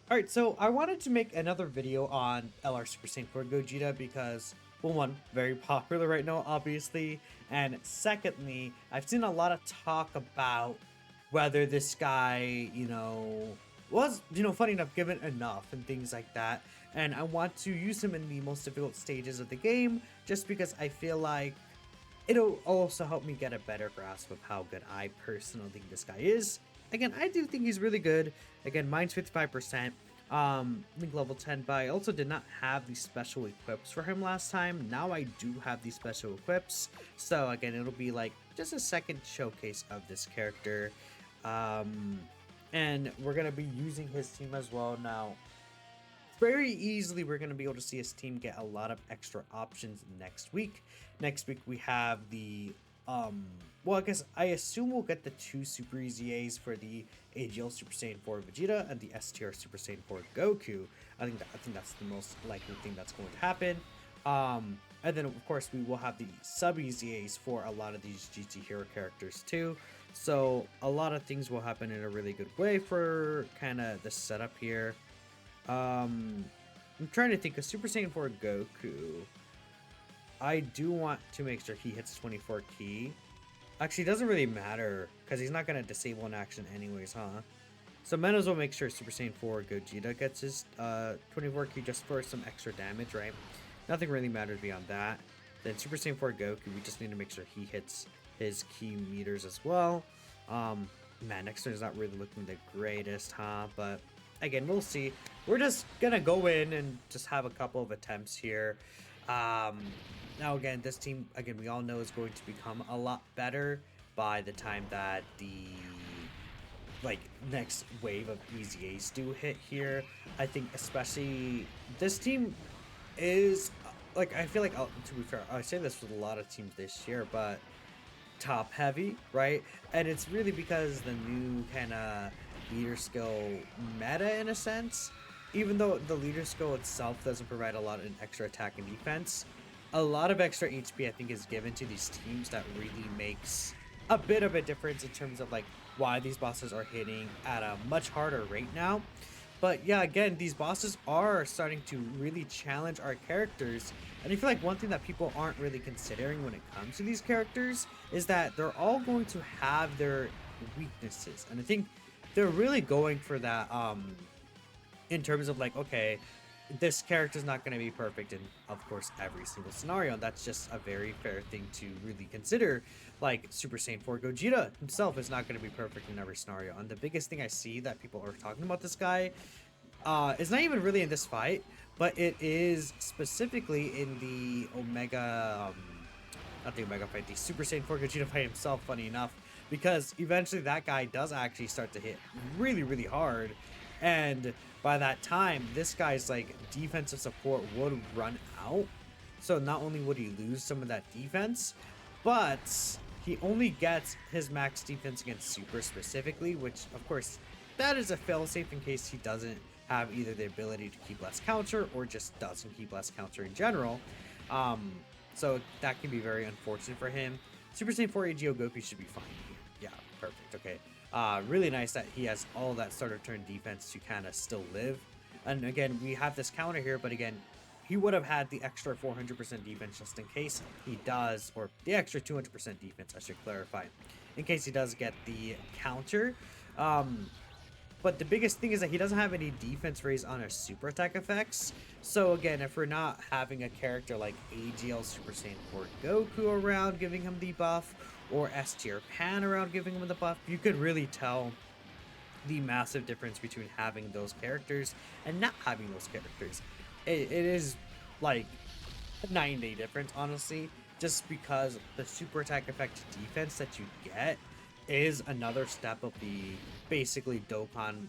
Alright, so I wanted to make another video on LR Super Saiyan 4 Gogeta because, well, one, very popular right now, obviously, and secondly, I've seen a lot of talk about whether this guy, was, funny enough, given enough and things like that, and I want to use him in the most difficult stages of the game just because I feel like it'll also help me get a better grasp of how good I personally think this guy is. Again, I do think he's really good. Again, mine's 55%. Link level 10, but I also did not have the special equips for him last time. Now I do have these special equips. So again, it'll be like just a second showcase of this character. And we're going to be using his team as well. Now, very easily we're going to be able to see his team get a lot of extra options next week. Next week we have the well, I assume we'll get the two Super Easy A's for the AGL Super Saiyan 4 Vegeta and the STR Super Saiyan 4 Goku. I think that's the most likely thing that's going to happen. And then of course we will have the sub Easy A's for a lot of these GT hero characters too. So a lot of things will happen in a really good way for kind of the setup here. I'm trying to think of Super Saiyan 4 Goku. I do want to make sure he hits 24 key. Actually, it doesn't really matter because he's not going to disable an action anyways, huh? So might as well make sure Super Saiyan 4 Gogeta gets his 24 key just for some extra damage, right? Nothing really matters beyond that. Then Super Saiyan 4 Goku, we just need to make sure he hits his key meters as well. Man, next turn is not really looking the greatest, huh? But again, we'll see. We're just gonna go in and just have a couple of attempts here. Now again, this team, again, we all know is going to become a lot better by the time that the next wave of Easy A's do hit here. I think especially this team is I feel like, to be fair, I say this with a lot of teams this year, but top heavy, right? And it's really because the new kind of leader skill meta in a sense. Even though the leader skill itself doesn't provide a lot of extra attack and defense, a lot of extra HP I think is given to these teams that really makes a bit of a difference in terms of why these bosses are hitting at a much harder rate now. But yeah, again, these bosses are starting to really challenge our characters. And I feel like one thing that people aren't really considering when it comes to these characters is that they're all going to have their weaknesses. And I think they're really going for that in terms of okay, this character's not going to be perfect in, of course, every single scenario. And that's just a very fair thing to really consider. Like Super Saiyan 4 Gogeta himself is not going to be perfect in every scenario. And the biggest thing I see that people are talking about this guy is not even really in this fight, but it is specifically in the Omega, not the Omega fight, the Super Saiyan 4 Gogeta fight himself, funny enough, because eventually that guy does actually start to hit really, really hard. And by that time, this guy's defensive support would run out. So not only would he lose some of that defense, but he only gets his max defense against Super specifically, which of course that is a failsafe in case he doesn't have either the ability to keep less counter or just doesn't keep less counter in general. So that can be very unfortunate for him. Super Saiyan 4 AGO Goku should be fine here. Yeah, perfect. Okay. Really nice that he has all that starter turn defense to kind of still live. And again, we have this counter here, but again, he would have had the extra 400% defense just in case he does, or the extra 200% defense, I should clarify, in case he does get the counter. But the biggest thing is that he doesn't have any defense raise on his super attack effects. So again, if we're not having a character like AGL Super Saiyan 4 Goku around giving him the buff, or S tier Pan around giving him the buff, you could really tell the massive difference between having those characters and not having those characters. It is like a 9-day difference, honestly, just because the super attack effect defense that you get is another step of the basically Dokkan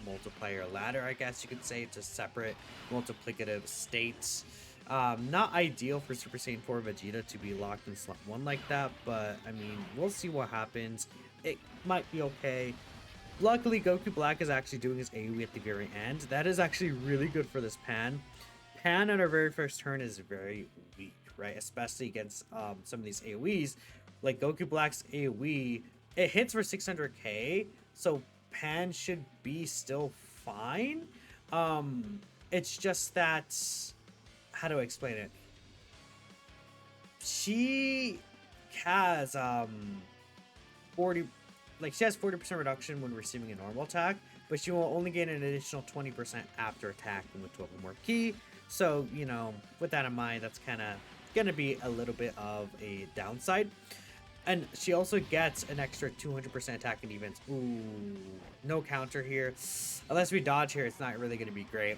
multiplier ladder, I guess you could say. It's a separate multiplicative state. Not ideal for Super Saiyan 4 Vegeta to be locked in slot 1 like that, but I mean, we'll see what happens. It might be okay. Luckily, Goku Black is actually doing his AoE at the very end. That is actually really good for this Pan. Pan on our very first turn is very weak, right? Especially against some of these AoEs. Like Goku Black's AoE, it hits for 600k, so Pan should be still fine. It's just that, how do I explain it? She has 40, like she has 40% reduction when receiving a normal attack, but she will only gain an additional 20% after attacking with 12 or more ki. So, you know, with that in mind, that's kind of gonna be a little bit of a downside. And she also gets an extra 200% attack and defense. Ooh, no counter here. Unless we dodge here, it's not really going to be great.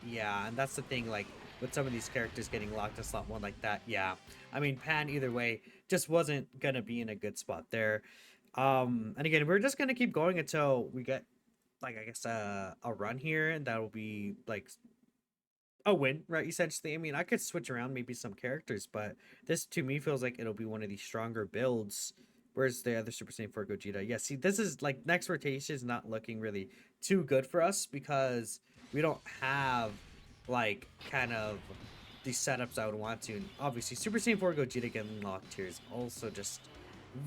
Yeah, and that's the thing, like, with some of these characters getting locked in slot 1 like that, yeah. I mean, Pan, either way, just wasn't going to be in a good spot there. And again, we're just going to keep going until we get, like, I guess, a run here, and that'll be, like, a win, right? Essentially, I mean, I could switch around maybe some characters, but this to me feels like it'll be one of these stronger builds. Where's the other Super Saiyan 4 Gogeta? Yeah, see, this is like next rotation is not looking really too good for us because we don't have like kind of the setups I would want to. And obviously, Super Saiyan 4 Gogeta getting locked here is also just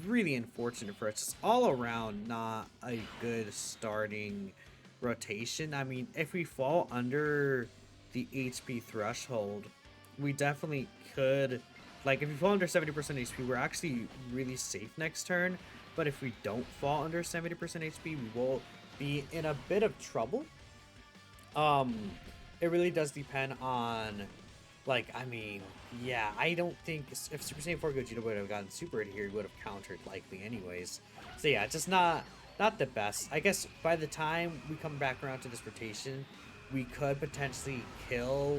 really unfortunate for us. Just all around, not a good starting rotation. I mean, if we fall under the HP threshold, we definitely could, like, if we fall under 70% HP, we're actually really safe next turn. But if we don't fall under 70% HP, we will be in a bit of trouble. Um, it really does depend on, like, I mean, yeah, I don't think if Super Saiyan 4 Gogeta would have gotten super in here, he would have countered likely anyways. So yeah, just not the best. I guess by the time we come back around to this rotation, we could potentially kill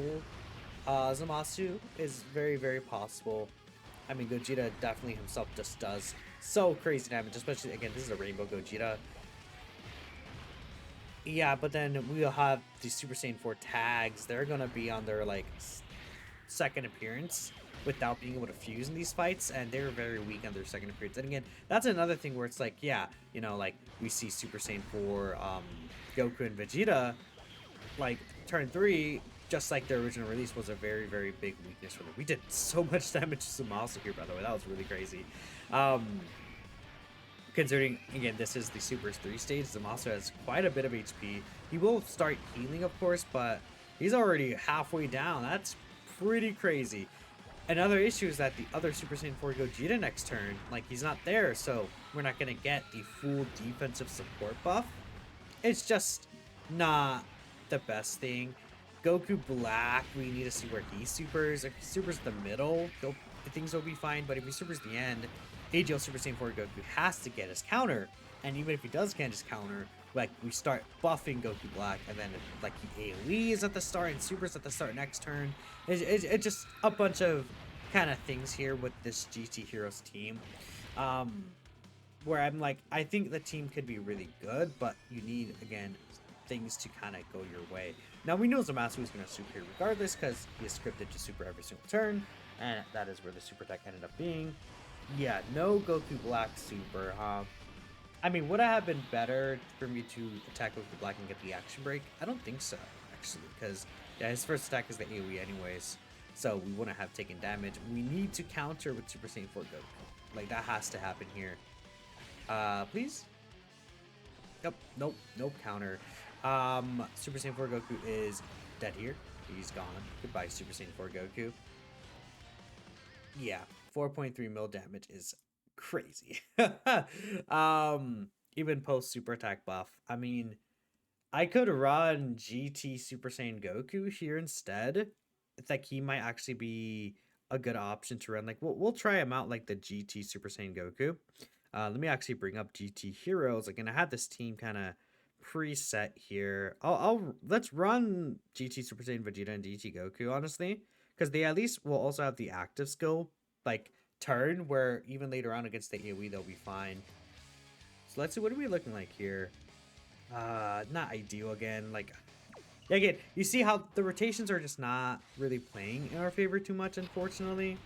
Zamasu. Is very, very possible. I mean, Gogeta definitely himself just does so crazy damage, especially, again, this is a Rainbow Gogeta. Yeah, but then we'll have the Super Saiyan 4 tags. They're going to be on their, like, second appearance without being able to fuse in these fights, and they're very weak on their second appearance. And again, that's another thing where it's like, yeah, you know, like, we see Super Saiyan 4 Goku and Vegeta, like, turn 3, just like their original release, was a very, very big weakness for them. We did so much damage to Zamasu here, by the way. That was really crazy. Considering, again, this is the Super 3 stage, Zamasu has quite a bit of HP. He will start healing, of course, but he's already halfway down. That's pretty crazy. Another issue is that the other Super Saiyan 4 Gogeta next turn, like, he's not there, so we're not going to get the full defensive support buff. It's just not the best thing. Goku Black, we need to see where he supers. If he supers the middle, things will be fine, but if he supers the end, AGL Super Saiyan 4 Goku has to get his counter, and even if he does get his counter, like, we start buffing Goku Black, and then, like, he AoEs at the start and supers at the start next turn. It's just a bunch of kind of things here with this GT Heroes team, where I'm like, I think the team could be really good, but you need, again, things to kind of go your way. Now, we know Zamasu is going to super here regardless, because he is scripted to super every single turn, and that is where the super tech ended up being. Yeah, no Goku Black super. I mean, would it have been better for me to attack Goku Black and get the action break? I don't think so, actually, because, yeah, his first attack is the AoE anyways, so we wouldn't have taken damage. We need to counter with Super Saiyan 4 Goku. Like, that has to happen here. Please? Yep, nope counter. Super Saiyan 4 Goku is dead here. He's gone. Goodbye, Super Saiyan 4 Goku. Yeah, 4.3 mil damage is crazy. Even post super attack buff. I mean, I could run GT Super Saiyan Goku here instead. It's like he might actually be a good option to run. Like, we'll try him out, like the GT Super Saiyan Goku. Let me actually bring up GT Heroes. Like, and I had this team kind of preset here. Let's run GT Super Saiyan Vegeta and GT Goku, honestly, because they at least will also have the active skill, like, turn, where even later on against the AoE they'll be fine. So let's see, what are we looking like here? Not ideal again. Like, again, you see how the rotations are just not really playing in our favor too much, unfortunately.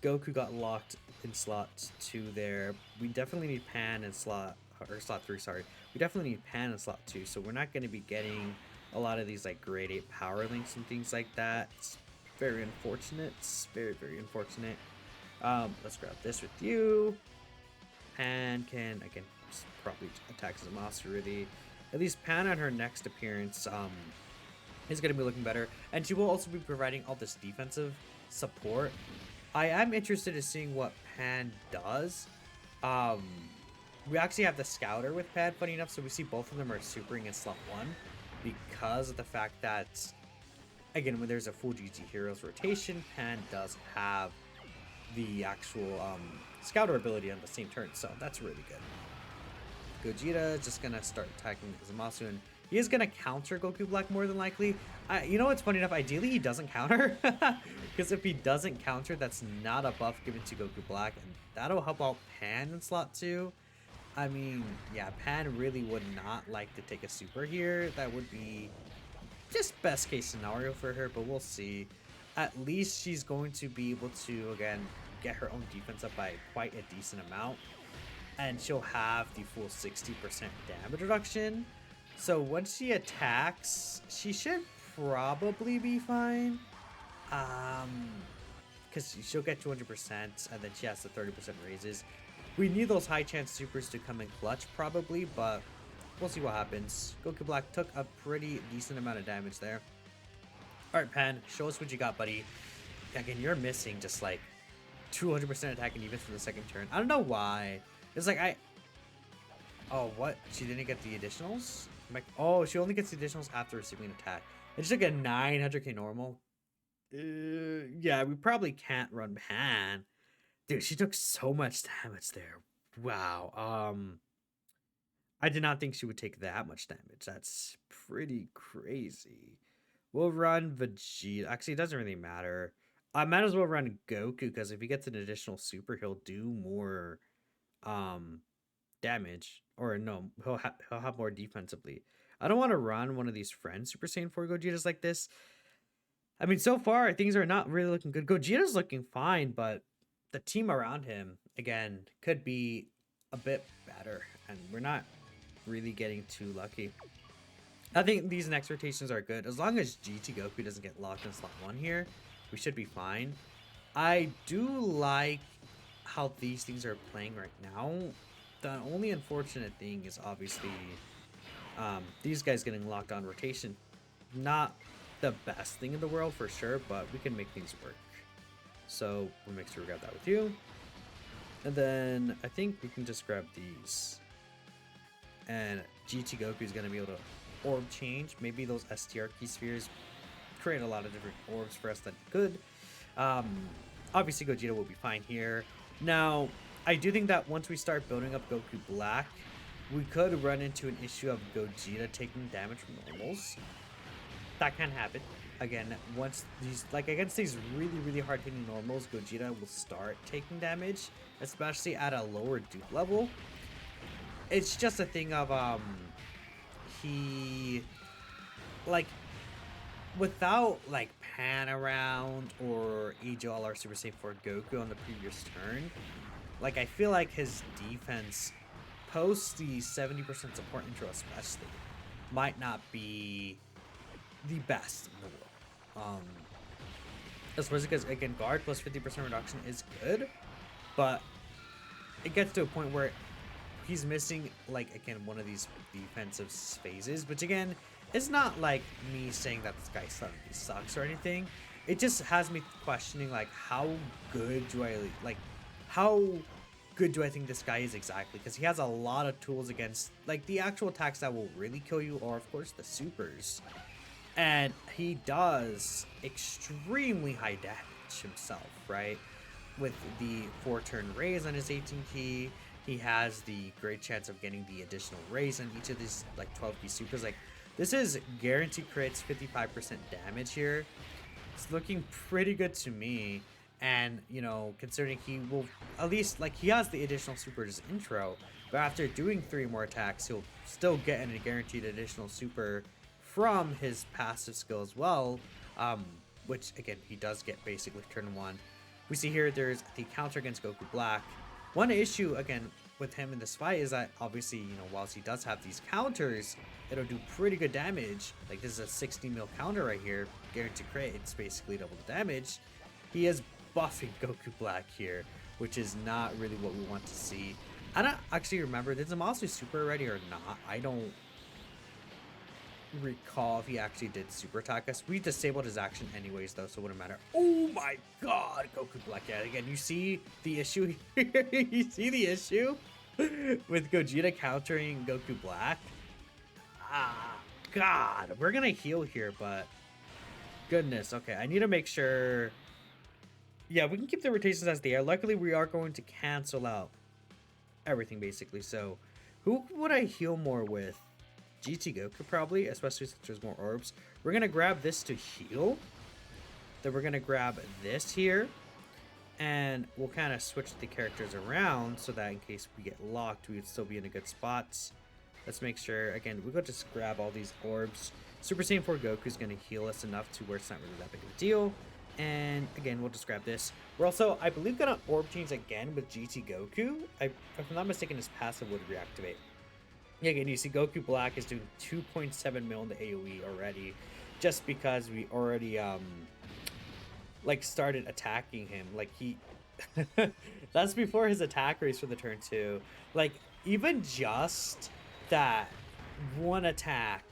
Goku got locked in slot 2 there. We definitely need Pan in slot 3, sorry. We definitely need Pan in slot 2, so we're not going to be getting a lot of these, like, grade 8 power links and things like that. It's very unfortunate. It's very, very unfortunate. Let's grab this with you. Pan can probably attack Zamasu really. at least Pan on her next appearance is going to be looking better. And she will also be providing all this defensive support. I am interested in seeing what Pan does. We actually have the Scouter with Pan, funny enough, so we see both of them are supering in slot 1 because of the fact that, again, when there's a full GT Heroes rotation, Pan does have the actual Scouter ability on the same turn, so that's really good. Gogeta is just going to start attacking Zamasu, and he is going to counter Goku Black more than likely. You know what's funny enough? Ideally, he doesn't counter, because if he doesn't counter, that's not a buff given to Goku Black, and that'll help out Pan in slot 2. I mean, yeah, Pan really would not like to take a super here. That would be just best case scenario for her, but we'll see. At least she's going to be able to, again, get her own defense up by quite a decent amount. And she'll have the full 60% damage reduction. So once she attacks, she should probably be fine. Because she'll get 200%, and then she has the 30% raises. We need those high chance supers to come in clutch probably, but we'll see what happens. Goku Black took a pretty decent amount of damage there. Alright, Pan, show us what you got, buddy. Again, you're missing just like 200% attack and defense for the second turn. I don't know why. It's like oh, what? She didn't get the additionals? Oh, she only gets the additionals after receiving an attack. And she took a 900k normal. Yeah, we probably can't run Pan. Dude, she took so much damage there. Wow. I did not think she would take that much damage. That's pretty crazy. We'll run Vegeta. Actually, it doesn't really matter. I might as well run Goku, because if he gets an additional super, he'll do more damage. Or no, he'll have more defensively. I don't want to run one of these friends Super Saiyan 4 Gogetas like this. I mean, so far, things are not really looking good. Gogeta's looking fine, but the team around him, again, could be a bit better. And we're not really getting too lucky. I think these next rotations are good. As long as GT Goku doesn't get locked in slot 1 here, we should be fine. I do like how these things are playing right now. The only unfortunate thing is obviously these guys getting locked on rotation. Not the best thing in the world for sure, but we can make things work. So we'll make sure we got that with you. And then I think we can just grab these. And GT Goku is going to be able to orb change. Maybe those STR key spheres create a lot of different orbs for us that could. Obviously Gogeta will be fine here. Now, I do think that once we start building up Goku Black, we could run into an issue of Gogeta taking damage from normals. That can happen. Again, once these, like against these really hard hitting normals, Gogeta will start taking damage, especially at a lower dupe level. It's just a thing of he, like, without like Pan around or EJLR Super Saiyan 4 Goku on the previous turn, like I feel like his defense post the 70% support intro especially might not be the best in the world. Especially because again, guard plus 50% reduction is good, but it gets to a point where he's missing, like, again, one of these defensive phases, which again, it's not like me saying that this guy suddenly sucks or anything. It just has me questioning, like, how good do I think this guy is exactly? Because he has a lot of tools against, like, the actual attacks that will really kill you, or of course the supers. And he does extremely high damage himself, right? With the 4-turn raise on his 18 key, he has the great chance of getting the additional raise on each of these, like, 12 key supers. Like, this is guaranteed crits, 55% damage here. It's looking pretty good to me. And, you know, considering he will, at least, like, he has the additional supers intro, but after doing 3 more attacks, he'll still get a guaranteed additional super from his passive skill as well, which, again, he does get basically turn 1. We see here there's the counter against Goku Black. One issue, again, with him in this fight is that, obviously, you know, whilst he does have these counters, it'll do pretty good damage. Like, this is a 60 mil counter right here, guaranteed crit, it's basically double the damage. He is buffing Goku Black here, which is not really what we want to see. I don't actually remember, did Zamasu super already or not? I don't recall if he actually did super attack us. We disabled his action anyways, though, so it wouldn't matter. Oh my god, Goku Black. Yeah, again, you see the issue here? You see the issue with Gogeta countering Goku Black? Ah, god. We're gonna heal here, but goodness. Okay, I need to make sure. Yeah, we can keep the rotations as they are. Luckily, we are going to cancel out everything, basically. So, who would I heal more with? GT Goku, probably, especially since there's more orbs. We're going to grab this to heal. Then we're going to grab this here. And we'll kind of switch the characters around so that in case we get locked, we would still be in a good spot. Let's make sure, again, we'll go just grab all these orbs. Super Saiyan 4 Goku is going to heal us enough to where it's not really that big of a deal. And again, we'll just grab this. We're also, I believe, gonna orb change again with GT Goku. If I'm not mistaken, his passive would reactivate. Yeah, again, you see Goku Black is doing 2.7 mil in the AoE already, just because we already like started attacking him. Like he, that's before his attack race for the turn 2. Like even just that one attack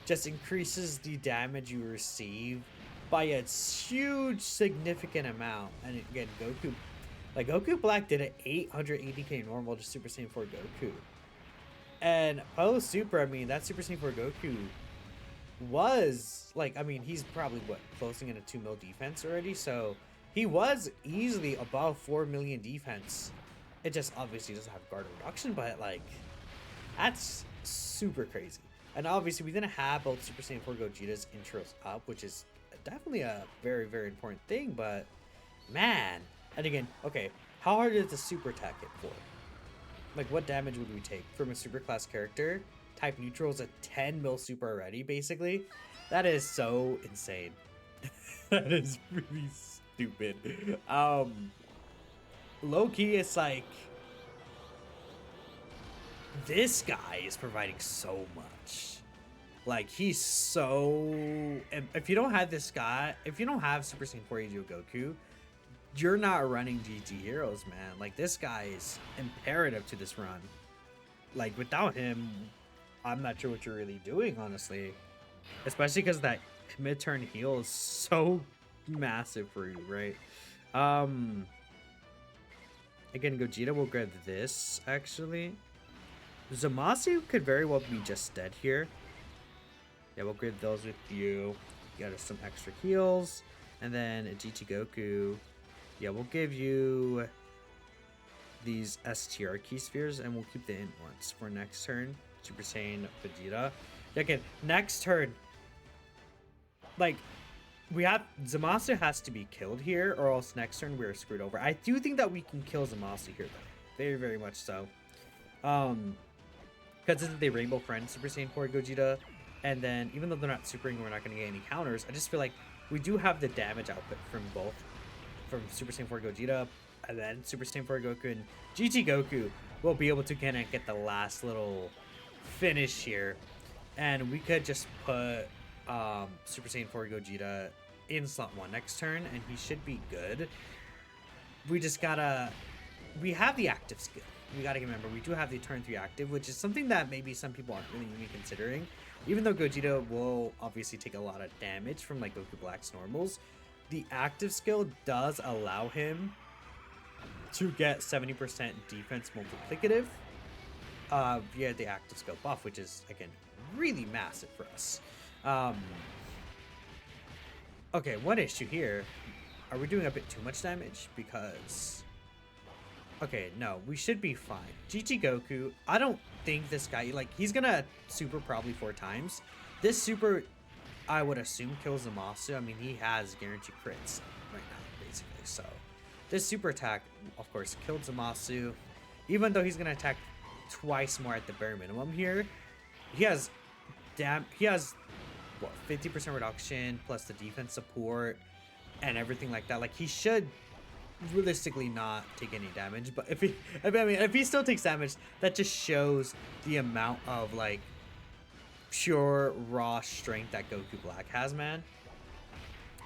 just increases the damage you receive by a huge significant amount. And again, Goku Black did an 880k normal to Super Saiyan 4 Goku, and post Super, I mean, that Super Saiyan 4 Goku was like, I mean, he's probably what, closing in a 2 mil defense already, so he was easily above 4 million defense. It just obviously doesn't have guard reduction, but like that's super crazy. And obviously we didn't have both Super Saiyan 4 Gogeta's intros up, which is definitely a very, very important thing, but man. And again, okay, how hard is the super attack hit for? Like, what damage would we take from a super class character? Type neutral is a 10 mil super already, basically. That is so insane. That is really stupid. Low key, it's like this guy is providing so much. Like, he's so... If you don't have this guy, if you don't have Super Saiyan 4 AGO Goku, you're not running GT Heroes, man. Like, this guy is imperative to this run. Like, without him, I'm not sure what you're really doing, honestly. Especially because that mid-turn heal is so massive for you, right? Again, Gogeta will grab this, actually. Zamasu could very well be just dead here. Yeah, we'll grab those with you. Get us some extra heals. And then a GT Goku. Yeah, we'll give you these STR key spheres, and we'll keep the int ones for next turn. Super Saiyan Vegeta. Again, next turn, like, we have Zamasu has to be killed here, or else next turn we're screwed over. I do think that we can kill Zamasu here, though. Very, very much so. Because this is the Rainbow Friend Super Saiyan 4 Gogeta. And then, even though they're not supering, we're not going to get any counters. I just feel like we do have the damage output from both. From Super Saiyan 4 Gogeta, and then Super Saiyan 4 Goku, and GT Goku will be able to kind of get the last little finish here. And we could just put Super Saiyan 4 Gogeta in slot 1 next turn, and he should be good. We just gotta... We have the active skill. We gotta remember, we do have the turn 3 active, which is something that maybe some people aren't really even considering. Even though Gogeta will obviously take a lot of damage from like Goku Black's normals, the active skill does allow him to get 70% defense multiplicative via the active skill buff, which is, again, really massive for us. Okay, one issue here. Are we doing a bit too much damage? Because... Okay, no, we should be fine. GT Goku, I don't think this guy, like, he's gonna super probably 4 times. This super, I would assume, kills Zamasu. I mean, he has guaranteed crits right now, basically. So, this super attack, of course, killed Zamasu. Even though he's gonna attack twice more at the bare minimum here, he has, what, 50% reduction plus the defense support and everything like that. Like, he should realistically not take any damage, but if he still takes damage, that just shows the amount of like pure raw strength that Goku Black has, man.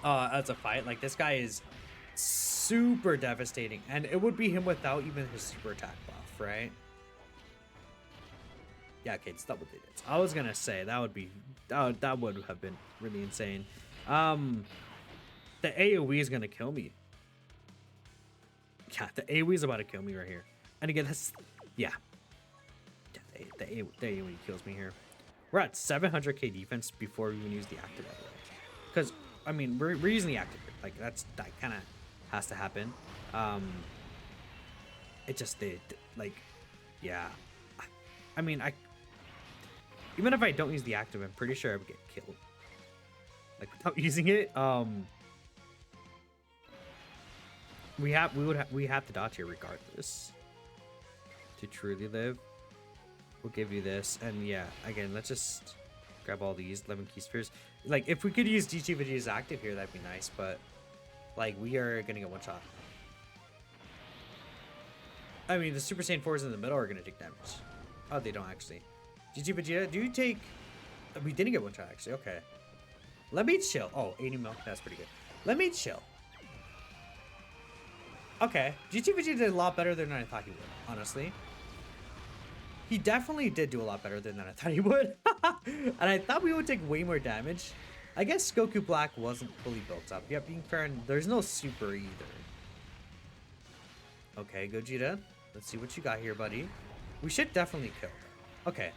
As a fight, like, this guy is super devastating, and it would be him without even his super attack buff, right? Yeah, okay, it's double digits. I was gonna say that would be that would have been really insane. The AoE is gonna kill me. Yeah, the AoE is about to kill me right here. And again, that's yeah. The AoE kills me here. We're at 700k defense before we even use the active, by the way. Because I mean, we're using the active. Like that kind of has to happen. It just did. Like, yeah. I mean, even if I don't use the active, I'm pretty sure I would get killed. Like without using it. We have to dodge here regardless. To truly live. We'll give you this, and yeah, again, let's just grab all these 11 key spheres. Like, if we could use GT Vegeta's active here, that'd be nice, but like, we are gonna get one shot. I mean, the Super Saiyan 4s in the middle are gonna take damage. Oh, they don't actually. GT Vegeta, do you take? We didn't get one shot actually. Okay, let me chill. Oh, 80 mil, that's pretty good. Let me chill. Okay, GT Vegeta did a lot better than I thought he would, honestly. He definitely did do a lot better than I thought he would. And I thought we would take way more damage. I guess Goku Black wasn't fully built up. Yep, being fair, and there's no super either. Okay, Gogeta. Let's see what you got here, buddy. We should definitely kill her. Okay.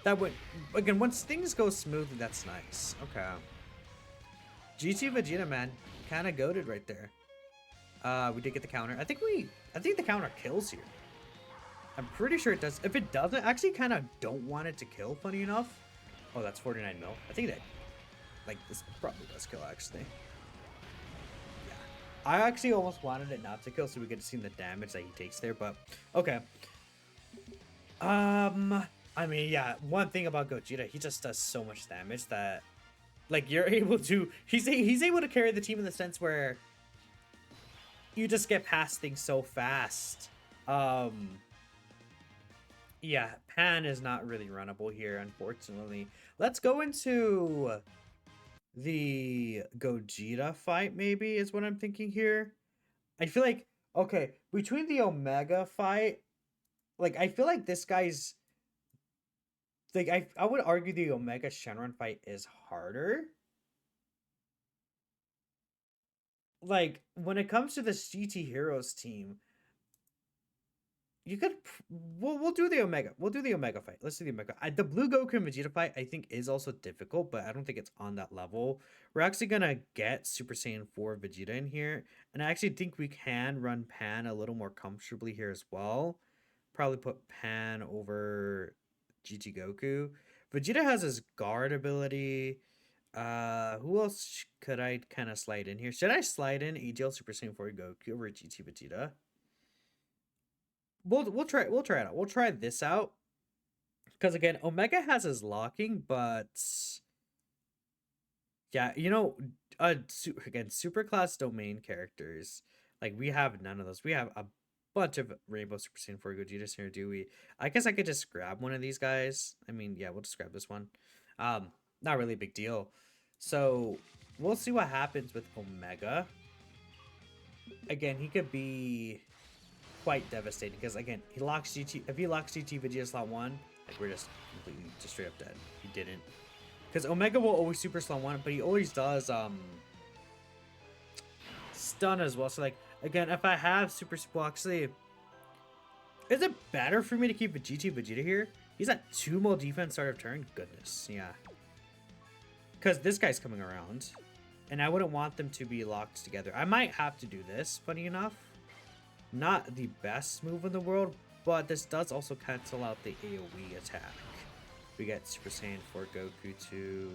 That would... Again, once things go smoothly, that's nice. Okay. GT Vegeta, man. Kind of goated right there. We did get the counter. I think the counter kills here. I'm pretty sure it does. If it doesn't, I actually kind of don't want it to kill, funny enough. Oh, that's 49 mil. I think that, like, this probably does kill, actually. Yeah. I actually almost wanted it not to kill so we could see the damage that he takes there, but okay. I mean, yeah, one thing about Gogeta, he just does so much damage that, like, you're able to... He's able to carry the team in the sense where you just get past things so fast. Yeah, Pan is not really runnable here, unfortunately. Let's go into the Gogeta fight, maybe, is what I'm thinking here. I feel like, okay, between the Omega fight, like, I feel like this guy's... Like, I would argue the Omega Shenron fight is harder. Like, when it comes to the GT Heroes team... You could, we'll do the Omega. We'll do the Omega fight. Let's do the Omega. The Blue Goku and Vegeta fight, I think, is also difficult, but I don't think it's on that level. We're actually gonna get Super Saiyan 4 Vegeta in here, and I actually think we can run Pan a little more comfortably here as well. Probably put Pan over GT Goku. Vegeta has his guard ability. Who else could I kind of slide in here? Should I slide in AGL Super Saiyan 4 Goku over GT Vegeta? We'll try it out. We'll try this out. Because again, Omega has his locking, but yeah, you know, again, super class domain characters. Like, we have none of those. We have a bunch of Rainbow Super Saiyan 4 Gogetas here, do we? I guess I could just grab one of these guys. I mean, yeah, we'll just grab this one. Not really a big deal. So we'll see what happens with Omega. Again, he could be quite devastating because again, he locks GT. If he locks GT Vegeta slot 1, like, we're just completely just straight up dead. He didn't, because Omega will always super slot 1, but he always does stun as well. So like, again, if I have super, well, actually, is it better for me to keep a GT Vegeta here? He's at 2 more defense start of turn. Goodness, yeah, because this guy's coming around, and I wouldn't want them to be locked together. I might have to do this, funny enough. Not the best move in the world, but this does also cancel out the AoE attack. We get Super Saiyan 4 Goku to...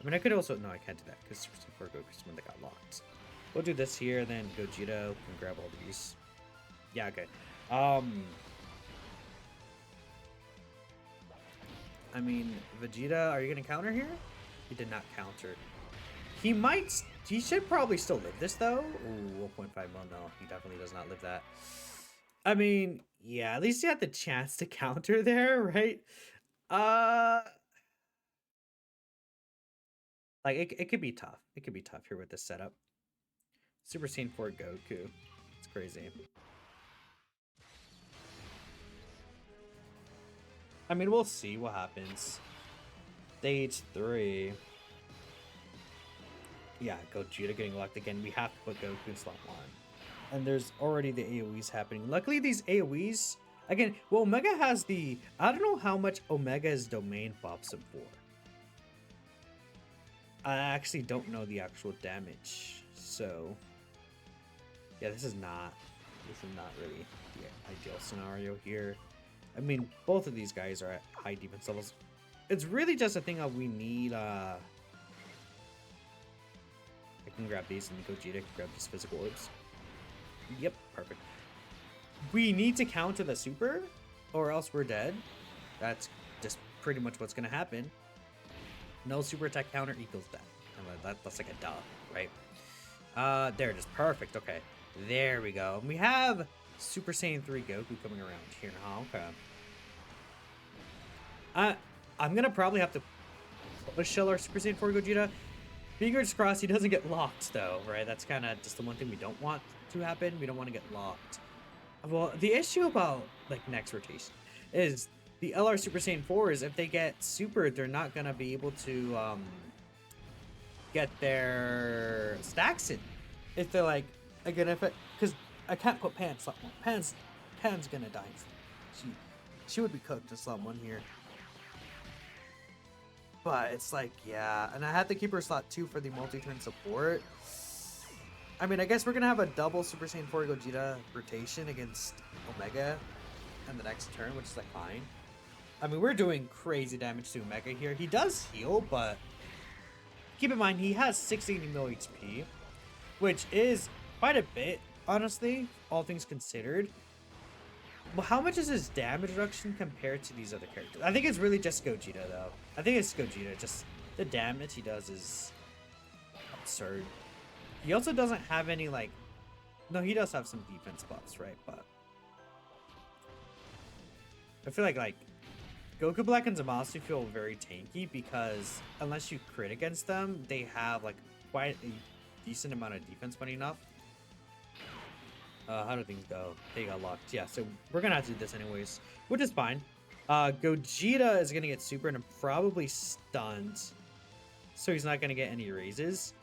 I mean, I could also... No, I can't do that, because Super Saiyan 4 Goku is the one that got locked. We'll do this here, then Gogeta, and grab all these. Yeah, okay. I mean, Vegeta, are you going to counter here? He did not counter. He might... He should probably still live this, though. Ooh, 1.5 mil. No, he definitely does not live that. I mean, yeah, at least he had the chance to counter there, right? Like, it could be tough. It could be tough here with this setup. Super Saiyan 4 Goku. It's crazy. I mean, we'll see what happens. Stage 3. Yeah, Gogeta getting locked again. We have to put Goku in slot 1. And there's already the AoEs happening. Luckily, these AoEs... Again, well, Omega has the... I don't know how much Omega's domain buffs him for. I actually don't know the actual damage. So... Yeah, this is not really the ideal scenario here. I mean, both of these guys are at high defense levels. It's really just a thing of we need... I can grab these and Gogeta can grab these physical orbs. Yep, perfect. We need to counter the super, or else we're dead. That's just pretty much what's going to happen. No super attack counter equals death. That's like a duh, right? There it is. Perfect. Okay. There we go. And we have Super Saiyan 3 Goku coming around here. Oh, okay. I'm going to probably have to push our Super Saiyan 4 Gogeta. Fingers crossed he doesn't get locked, though, right? That's kind of just the one thing we don't want to happen. We don't want to get locked. Well, the issue about, like, next rotation is the LR Super Saiyan 4s, if they get super, they're not going to be able to get their stacks in. If they're, like, again, if it... Because I can't put Pan in slot 1. Pan's going to die. She would be cooked in slot 1 here. But it's like, yeah. And I had to keep her slot 2 for the multi-turn support. I mean, I guess we're going to have a double Super Saiyan 4 Gogeta rotation against Omega in the next turn, which is like fine. I mean, we're doing crazy damage to Omega here. He does heal, but keep in mind, he has 680 mil HP, which is quite a bit, honestly, all things considered. Well, how much is his damage reduction compared to these other characters? I think it's really just Gogeta, though. I think it's Gogeta. Just the damage he does is absurd. He also doesn't have any, like... No, he does have some defense buffs, right? But I feel like Goku Black and Zamasu feel very tanky because unless you crit against them, they have, like, quite a decent amount of defense, funny enough. How do things go? They got locked. Yeah, so we're gonna have to do this anyways, which is fine. Gogeta is gonna get super and probably stunned, so he's not gonna get any raises.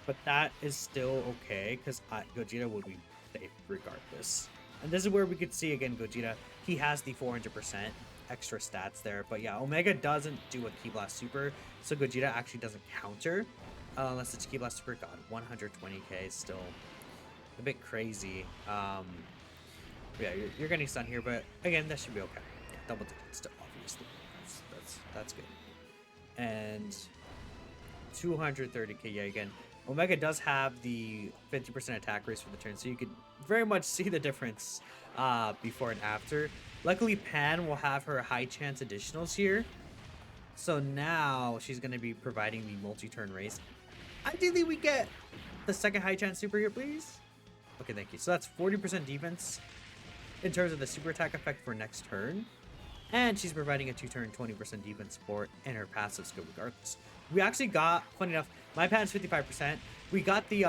But that is still okay because Gogeta will be safe regardless. And this is where we could see again Gogeta. He has the 400% extra stats there, but yeah, Omega doesn't do a Ki Blast Super, so Gogeta actually doesn't counter unless it's Ki Blast Super. God, 120k is still a bit crazy. Yeah, you're getting stunned here, but again, that should be okay. Yeah, double digits still, obviously. That's good. And 230k, yeah, again, Omega does have the 50% attack raise for the turn, so you could very much see the difference before and after. Luckily, Pan will have her high chance additionals here, so now she's going to be providing the multi-turn raise. Ideally, we get the second high chance super here, please. Okay, thank you. So that's 40% defense in terms of the super attack effect for next turn. And she's providing a 2-turn 20% defense support, and her passives go regardless. We actually got, funny enough, my Pan's 55%. We got the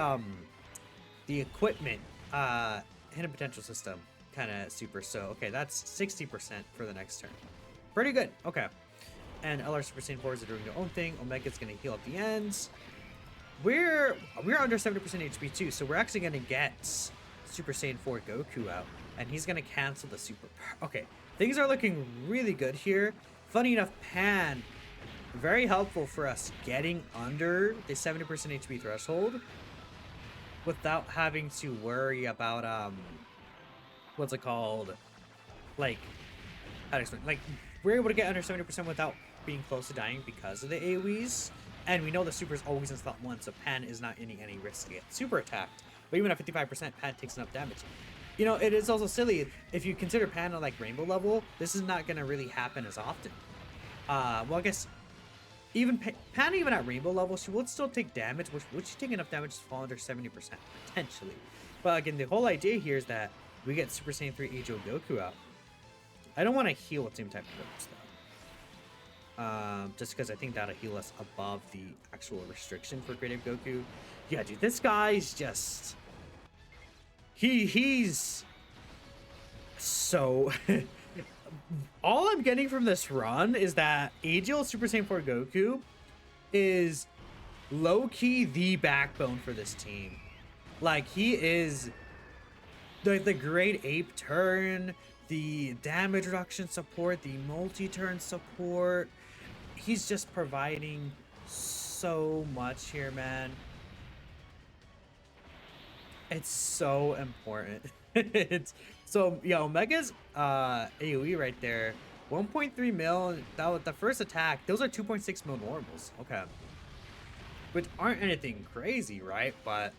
equipment hidden potential system kind of super. So okay, that's 60% for the next turn. Pretty good. Okay. And LR Super Saiyan 4s are doing their own thing. Omega's gonna heal at the ends. We're under 70% HP too, so we're actually gonna get Super Saiyan 4 Goku out, and he's gonna cancel the super. Okay, things are looking really good here. Funny enough, Pan, very helpful for us getting under the 70% HP threshold without having to worry about what's it called? Like, how to explain? Like, we're able to get under 70% without being close to dying because of the AoEs. And we know the super is always in slot 1, so Pan is not in any risk to get super attacked. But even at 55%, Pan takes enough damage. You know, it is also silly. If you consider Pan on, like, rainbow level, this is not going to really happen as often. Well, I guess even Pan, even at rainbow level, she would still take damage. Would she take enough damage to fall under 70%? Potentially. But again, the whole idea here is that we get Super Saiyan 3 Age Goku out. I don't want to heal with same type of builds, though. Just because I think that'll heal us above the actual restriction for creative Goku. Yeah, dude, this guy's just... He's so... all I'm getting from this run is that AGL Super Saiyan 4 Goku is low-key the backbone for this team. Like, he is the great ape turn, the damage reduction support, the multi-turn support. He's just providing so much here, man. It's so important. It's so yeah, Omega's AoE right there. 1.3 mil. That was the first attack. Those are 2.6 mil normals. Okay. Which aren't anything crazy, right? But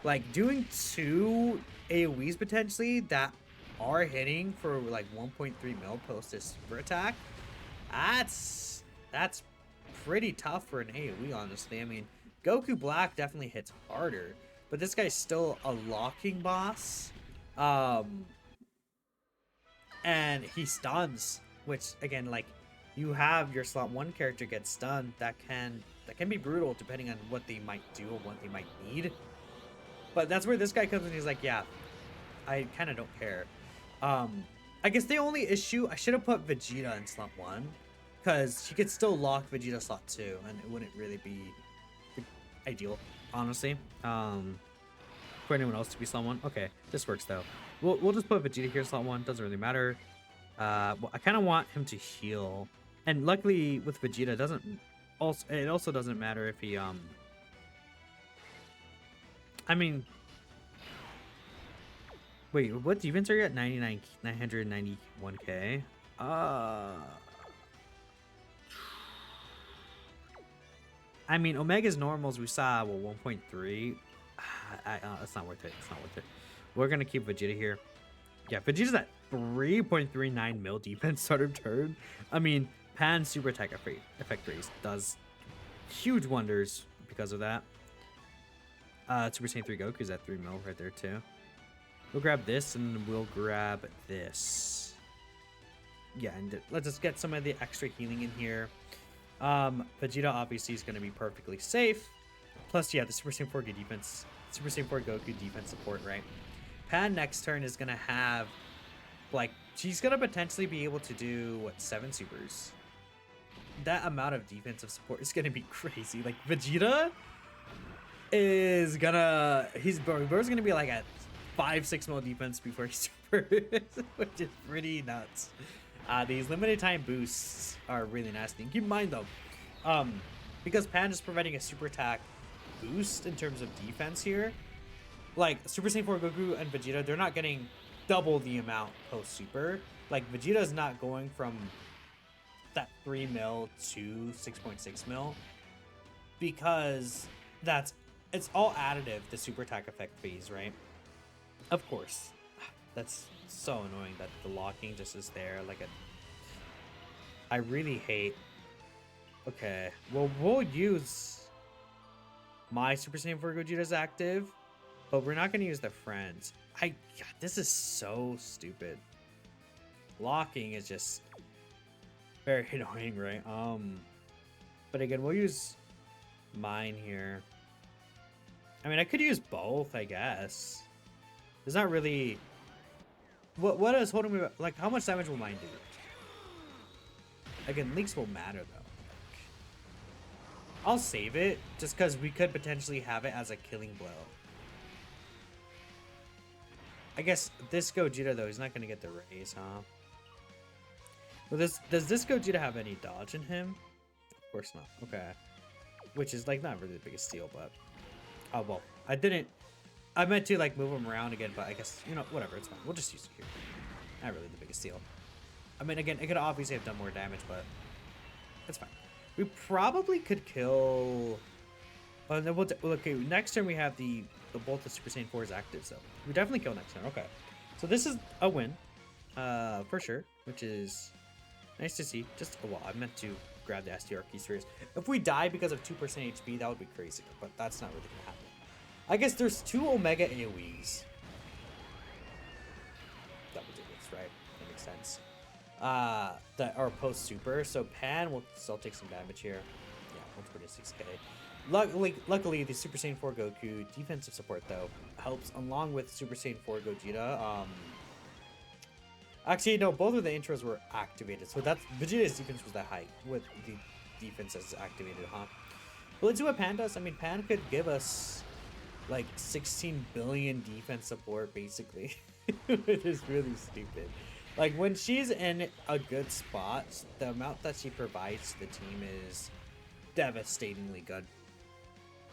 like doing 2 AoEs potentially that are hitting for like 1.3 mil post this super attack. That's pretty tough for an AoE, honestly. I mean, Goku Black definitely hits harder, but this guy's still a locking boss. And he stuns, which again, like, you have your slot 1 character get stunned, that can be brutal depending on what they might do or what they might need. But that's where this guy comes in. He's like, yeah, I kind of don't care. I guess the only issue, I should have put Vegeta in slot 1, because he could still lock Vegeta slot 2, and it wouldn't really be ideal, honestly. For anyone else to be slot 1. Okay, this works though. We'll just put Vegeta here slot 1. Doesn't really matter. Well, I kind of want him to heal, and luckily with Vegeta, it also doesn't matter if he I mean, wait, what defense are you at? 991k. I mean, Omega's normals we saw, well, 1.3. It's not worth it. It's not worth it. We're gonna keep Vegeta here. Yeah, Vegeta's at 3.39 mil defense start of turn. I mean, Pan super attack effect raise does huge wonders because of that. Super Saiyan 3 Goku's at 3 mil right there too. We'll grab this and we'll grab this. Yeah, and let's just get some of the extra healing in here. Vegeta obviously is going to be perfectly safe. Plus, yeah, the Super Saiyan 4 defense, Super Saiyan 4 Goku defense support, right? Pan next turn is going to have, like, she's going to potentially be able to do, what, 7 supers? That amount of defensive support is going to be crazy. Like, Vegeta is gonna, Bro's gonna be like at 5-6 mil defense before he supers, which is pretty nuts. These limited time boosts are really nasty. And keep in mind though, because Pan is providing a super attack boost in terms of defense here, like Super Saiyan 4 Goku and Vegeta, they're not getting double the amount post super. Like Vegeta is not going from that 3 mil to 6.6 mil because it's all additive, the super attack effect phase, right? Of course. That's so annoying that the locking just is there. Like, I really hate... Okay, well, we'll use my Super Saiyan 4 Gogeta's active, but we're not going to use the friends. God, this is so stupid. Locking is just very annoying, right? But again, we'll use mine here. I mean, I could use both, I guess. There's not really... What is holding me back? Like, how much damage will mine do? Again, leaks will matter, though. I'll save it, just because we could potentially have it as a killing blow. I guess this Gogeta, though, he's not going to get the raise, huh? Well, does this Gogeta have any dodge in him? Of course not. Okay. Which is, like, not really the biggest deal, but... Oh, well, I meant to, like, move him around again, but I guess, you know, whatever, it's fine. We'll just use it here. Not really the biggest deal. I mean, again, it could obviously have done more damage, but it's fine. We probably could kill... Oh, then okay, next turn we have both the Super Saiyan 4's active, so we definitely kill next turn. Okay. So this is a win, for sure, which is nice to see. Just, well, I meant to grab the STR key series. If we die because of 2% HP, that would be crazy, but that's not really gonna happen. I guess there's 2 Omega AoEs. That ridiculous, right? That makes sense. That are post super, so Pan will still take some damage here. Yeah, 126k. Luckily, the Super Saiyan 4 Goku defensive support though helps along with Super Saiyan 4 Gogeta. Actually, no, both of the intros were activated. So that's Vegeta's defense was that high with the defense as activated, huh? Well, let's see what Pan does. I mean, Pan could give us like 16 billion defense support, basically. It is really stupid. Like, when she's in a good spot, the amount that she provides to the team is devastatingly good.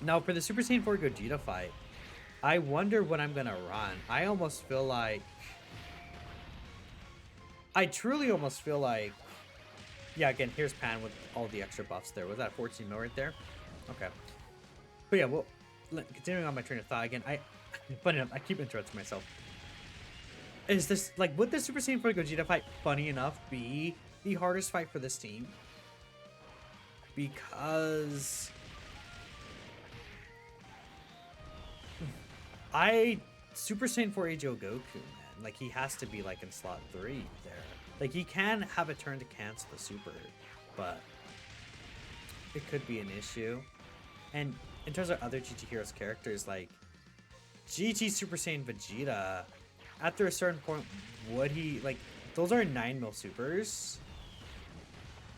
Now, for the Super Saiyan 4 Gogeta fight, I wonder what I'm gonna run. I almost feel like... I truly almost feel like... Yeah, again, here's Pan with all the extra buffs there. Was that 14 mil right there? Okay. But yeah, well, continuing on my train of thought again, funny enough, I keep interrupting myself. Is this, like, would the Super Saiyan 4 Gogeta fight, funny enough, be the hardest fight for this team? Because... Super Saiyan 4 Ageo Goku, man. Like, he has to be, like, in slot 3 there. Like, he can have a turn to cancel the super, but it could be an issue. And in terms of other GT Heroes characters, like, GT Super Saiyan Vegeta, after a certain point, would he, like, those are 9 mil supers.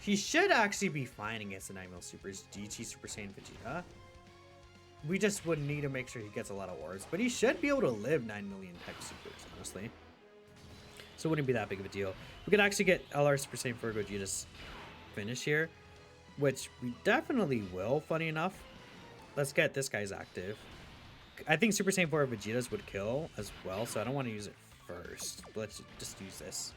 He should actually be fine against the 9 mil supers, GT Super Saiyan Vegeta. We just would need to make sure he gets a lot of wars, but he should be able to live 9 million type supers, honestly. So it wouldn't be that big of a deal. We could actually get LR Super Saiyan 4 Gogeta's finish here, which we definitely will, funny enough. Let's get this guy's active. I think Super Saiyan 4 Vegeta's would kill as well, so I don't want to use it first. But let's just use this.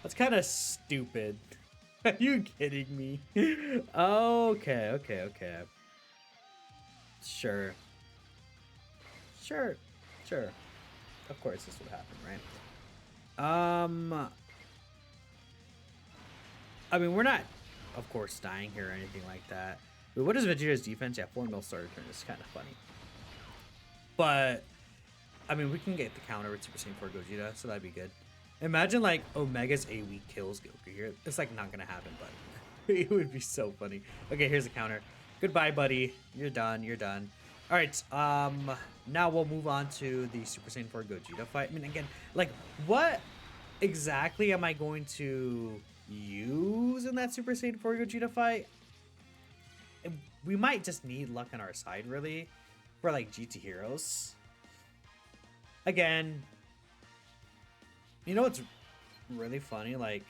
That's kind of stupid. Are you kidding me? Okay. Sure. Of course this would happen, right? I mean, we're not, of course, dying here or anything like that. But what is Vegeta's defense? Yeah, 4 mil starter turn. It's kind of funny. But, I mean, we can get the counter with Super Saiyan 4 Gogeta, so that'd be good. Imagine, like, Omega's A-Weak kills Goku here. It's, like, not gonna happen, but it would be so funny. Okay, here's the counter. Goodbye, buddy. You're done. Alright, now we'll move on to the Super Saiyan 4 Gogeta fight. I mean, again, like, what exactly am I going to use in that Super Saiyan 4 Gogeta fight? We might just need luck on our side, really, for, like, GT Heroes. Again, you know what's really funny? Like,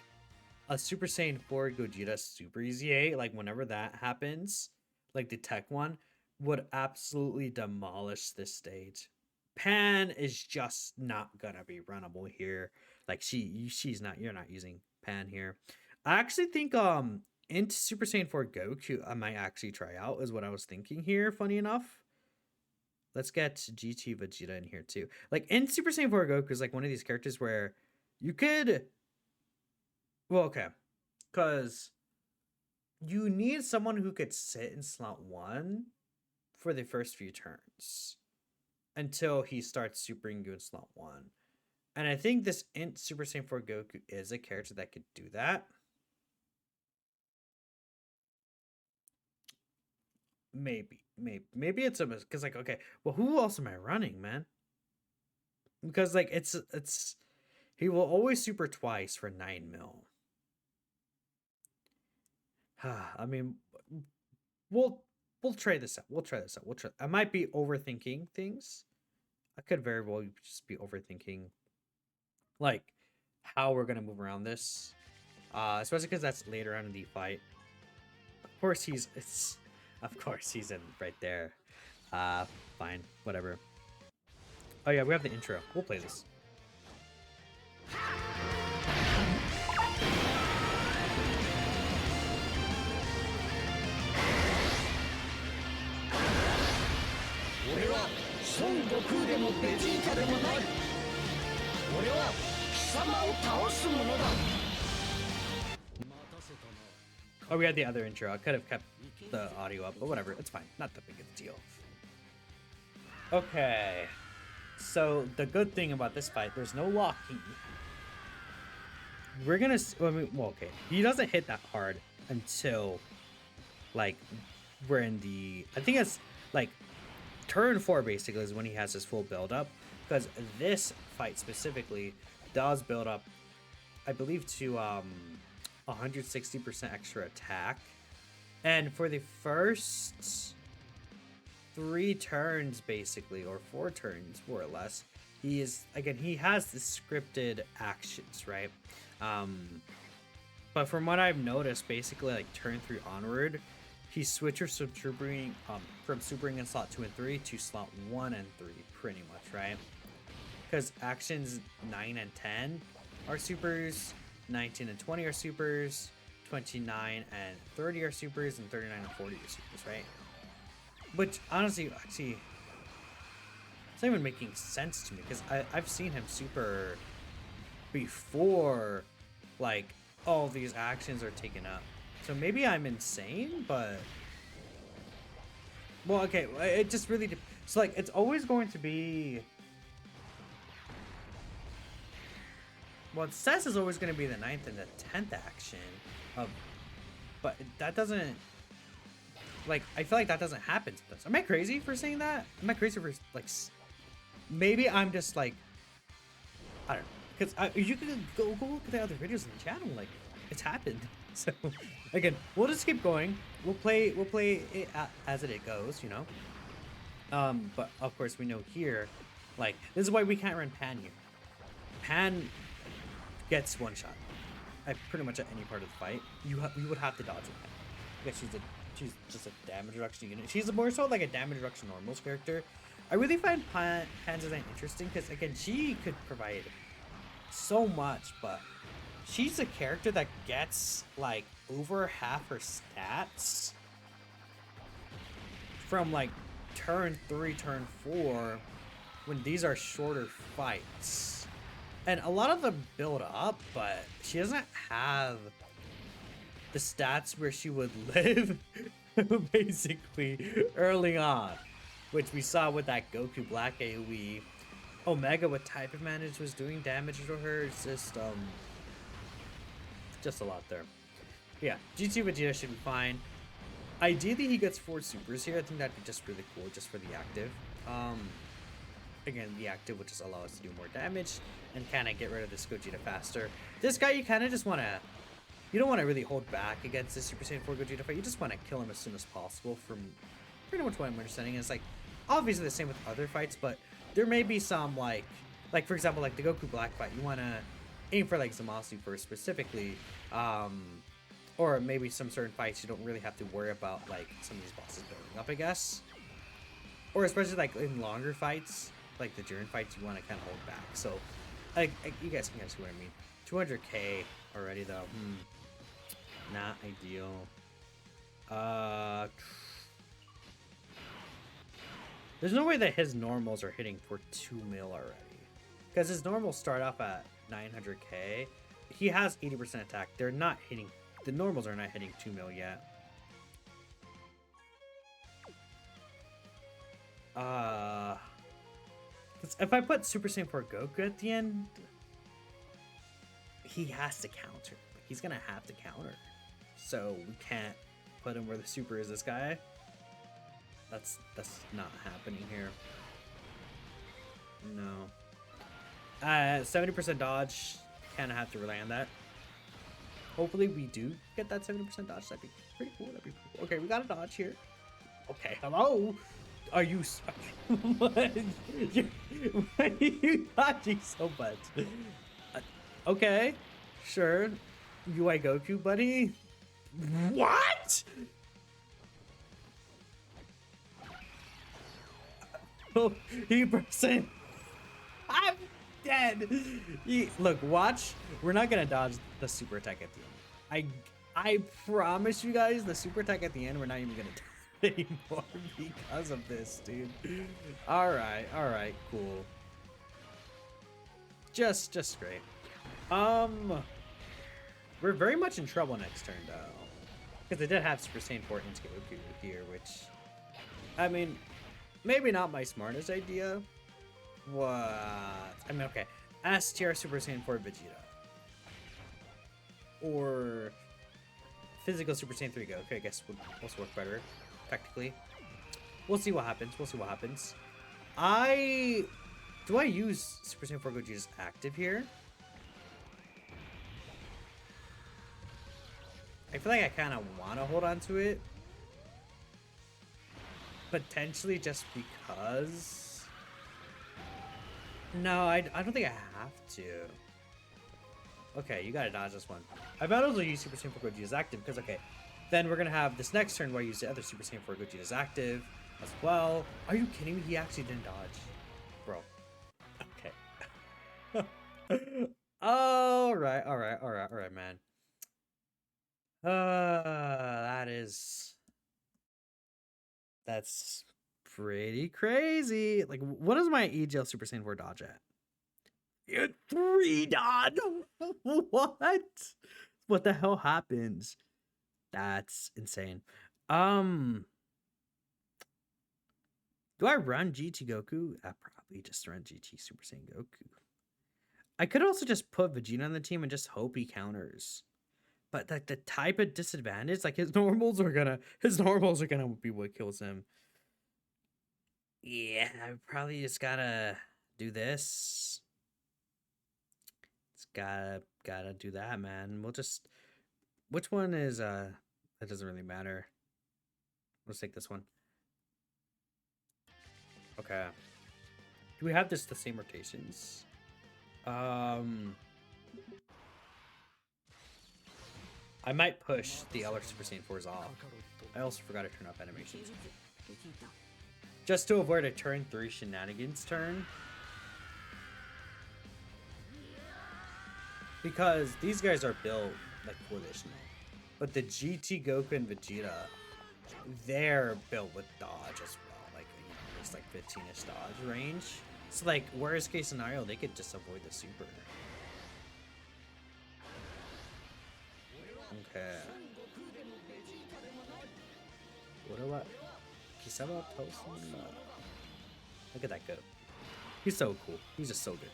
a Super Saiyan 4 Gogeta Super Easy 8, like, whenever that happens, like the tech one, would absolutely demolish this stage. Pan is just not gonna be runnable here. Like, you're not using Pan here. I actually think, into Super Saiyan 4 Goku, I might actually try out, is what I was thinking here, funny enough. Let's get GT Vegeta in here, too. Like, in Super Saiyan 4 Goku is, like, one of these characters where you could... Well, okay. Because you need someone who could sit in slot 1 for the first few turns until he starts supering you in slot 1. And I think this Int Super Saiyan 4 Goku is a character that could do that. Maybe it's a, because, like, okay, well, who else am I running, man? Because, like, it's he will always super twice for 9 mil. I mean, we'll try this out. I might be overthinking things. I could very well just be overthinking, like, how we're gonna move around this, especially because that's later on in the fight. Of course he's in right there. Fine, whatever. Oh yeah, we have the intro. We'll play this. 俺は孫悟空でもベジータでもない。俺は貴様を倒す者だ。 Oh, we had the other intro. I could have kept the audio up, but whatever. It's fine. Not that big of a deal. Okay. So, the good thing about this fight, there's no locking. We're gonna... well, okay. He doesn't hit that hard until, like, we're in the... I think it's, like, turn 4, basically, is when he has his full build-up. Because this fight, specifically, does build up, I believe, to, 160% extra attack, and for the first 3 turns, basically, or 4 turns more or less, he is, again, he has the scripted actions, right? But from what I've noticed, basically, like turn 3 onward, he switches from supering in slot 2 and 3 to slot 1 and 3, pretty much, right? Because actions 9 and 10 are supers, 19 and 20 are supers, 29 and 30 are supers, and 39 and 40 are supers, right? Which, honestly, actually, it's not even making sense to me, because I've seen him super before, like, all these actions are taken up. So maybe I'm insane, but... Well, okay, it just really... So, like, it's always going to be... Well, it says it's always going to be the 9th and the 10th action of, but that doesn't, like, I feel like that doesn't happen to this. Am I crazy for saying that? Am I crazy for, like, maybe I'm just, like, I don't know, because you can go look at the other videos in the channel, like, it's happened. So, again, we'll just keep going. We'll play it as it goes, you know? But, of course, we know here, like, this is why we can't run Pan here. Pan gets one shot at pretty much at any part of the fight. You would have to dodge with Pan. Because she's just a damage reduction unit. She's more so like a damage reduction normals character. I really find Pan's design interesting because, again, she could provide so much, but she's a character that gets like over half her stats from like turn 3, turn 4, when these are shorter fights. And a lot of them build up, but she doesn't have the stats where she would live, basically, early on. Which we saw with that Goku Black AoE. Omega with type advantage was doing damage to her. It's just a lot there. Yeah, G2 Vegeta should be fine. Ideally, he gets 4 supers here. I think that'd be just really cool, just for the active. Again, the active would just allow us to do more damage and kind of get rid of this Gogeta faster. This guy, you kind of just want to... You don't want to really hold back against this Super Saiyan 4 Gogeta fight. You just want to kill him as soon as possible, from pretty much what I'm understanding. It's like, obviously the same with other fights, but there may be some, like for example, like the Goku Black fight, you want to aim for, like, Zamasu first specifically. Or maybe some certain fights you don't really have to worry about, like, some of these bosses building up, I guess. Or especially, like, in longer fights, like the Jiren fights, you want to kind of hold back. So, like, you guys can see what I mean. 200k already, though. Not ideal. There's no way that his normals are hitting for 2 mil already. Because his normals start off at 900k. He has 80% attack. They're not hitting... The normals are not hitting 2 mil yet. If I put Super Saiyan 4 Goku at the end, he has to counter. He's gonna have to counter. So we can't put him where the super is this guy. That's not happening here. No. 70% dodge. Kind of have to rely on that. Hopefully we do get that 70% dodge. That'd be pretty cool. That'd be pretty cool. Okay, we got a dodge here. Okay, hello. Are you... What? Why are you dodging so much? Okay, sure. UI Goku, buddy. What? Oh, he burst in. I'm dead. Look, watch. We're not gonna dodge the super attack at the end. I promise you guys, the super attack at the end, we're not even gonna anymore because of this, dude. All right, cool. Just great. We're very much in trouble next turn though, because they did have Super Saiyan 4 into Goku here, which, I mean, maybe not my smartest idea. What? I mean, okay, S tier Super Saiyan 4 Vegeta, or physical Super Saiyan 3 Goku. I guess would also work better, technically. We'll see what happens. We'll see what happens. Do I use Super Saiyan 4 Gogeta's active here? I feel like I kind of want to hold on to it. Potentially just because. No, I don't think I have to. Okay, you gotta dodge this one. I might also use Super Saiyan 4 Gogeta's active because, okay, then we're gonna have this next turn where I use the other Super Saiyan 4 Gogeta's active as well. Are you kidding me? He actually didn't dodge. Bro. Okay. Alright, man. That's pretty crazy. Like, what is my EGL Super Saiyan 4 dodge at? You're 3 dodge. What? What the hell happens? That's insane. Do I run GT Goku? I probably just run GT Super Saiyan Goku. I could also just put Vegeta on the team and just hope he counters. But like the type of disadvantage, like his normals are gonna be what kills him. Yeah, I probably just gotta do this. It's gotta do that, man. We'll just, which one is that doesn't really matter. Let's take this one. Okay. Do we have the same rotations? I might push the other Super Saiyan 4s off. I also forgot to turn off animations. Just to avoid a turn 3 shenanigans turn. Because these guys are built like for this now. But the GT Goku and Vegeta, they're built with dodge as well. Like, you know, there's like 15-ish dodge range. So like, worst case scenario, they could just avoid the super. Okay. What about Kisama Tosun? Look at that go. He's so cool. He's just so good.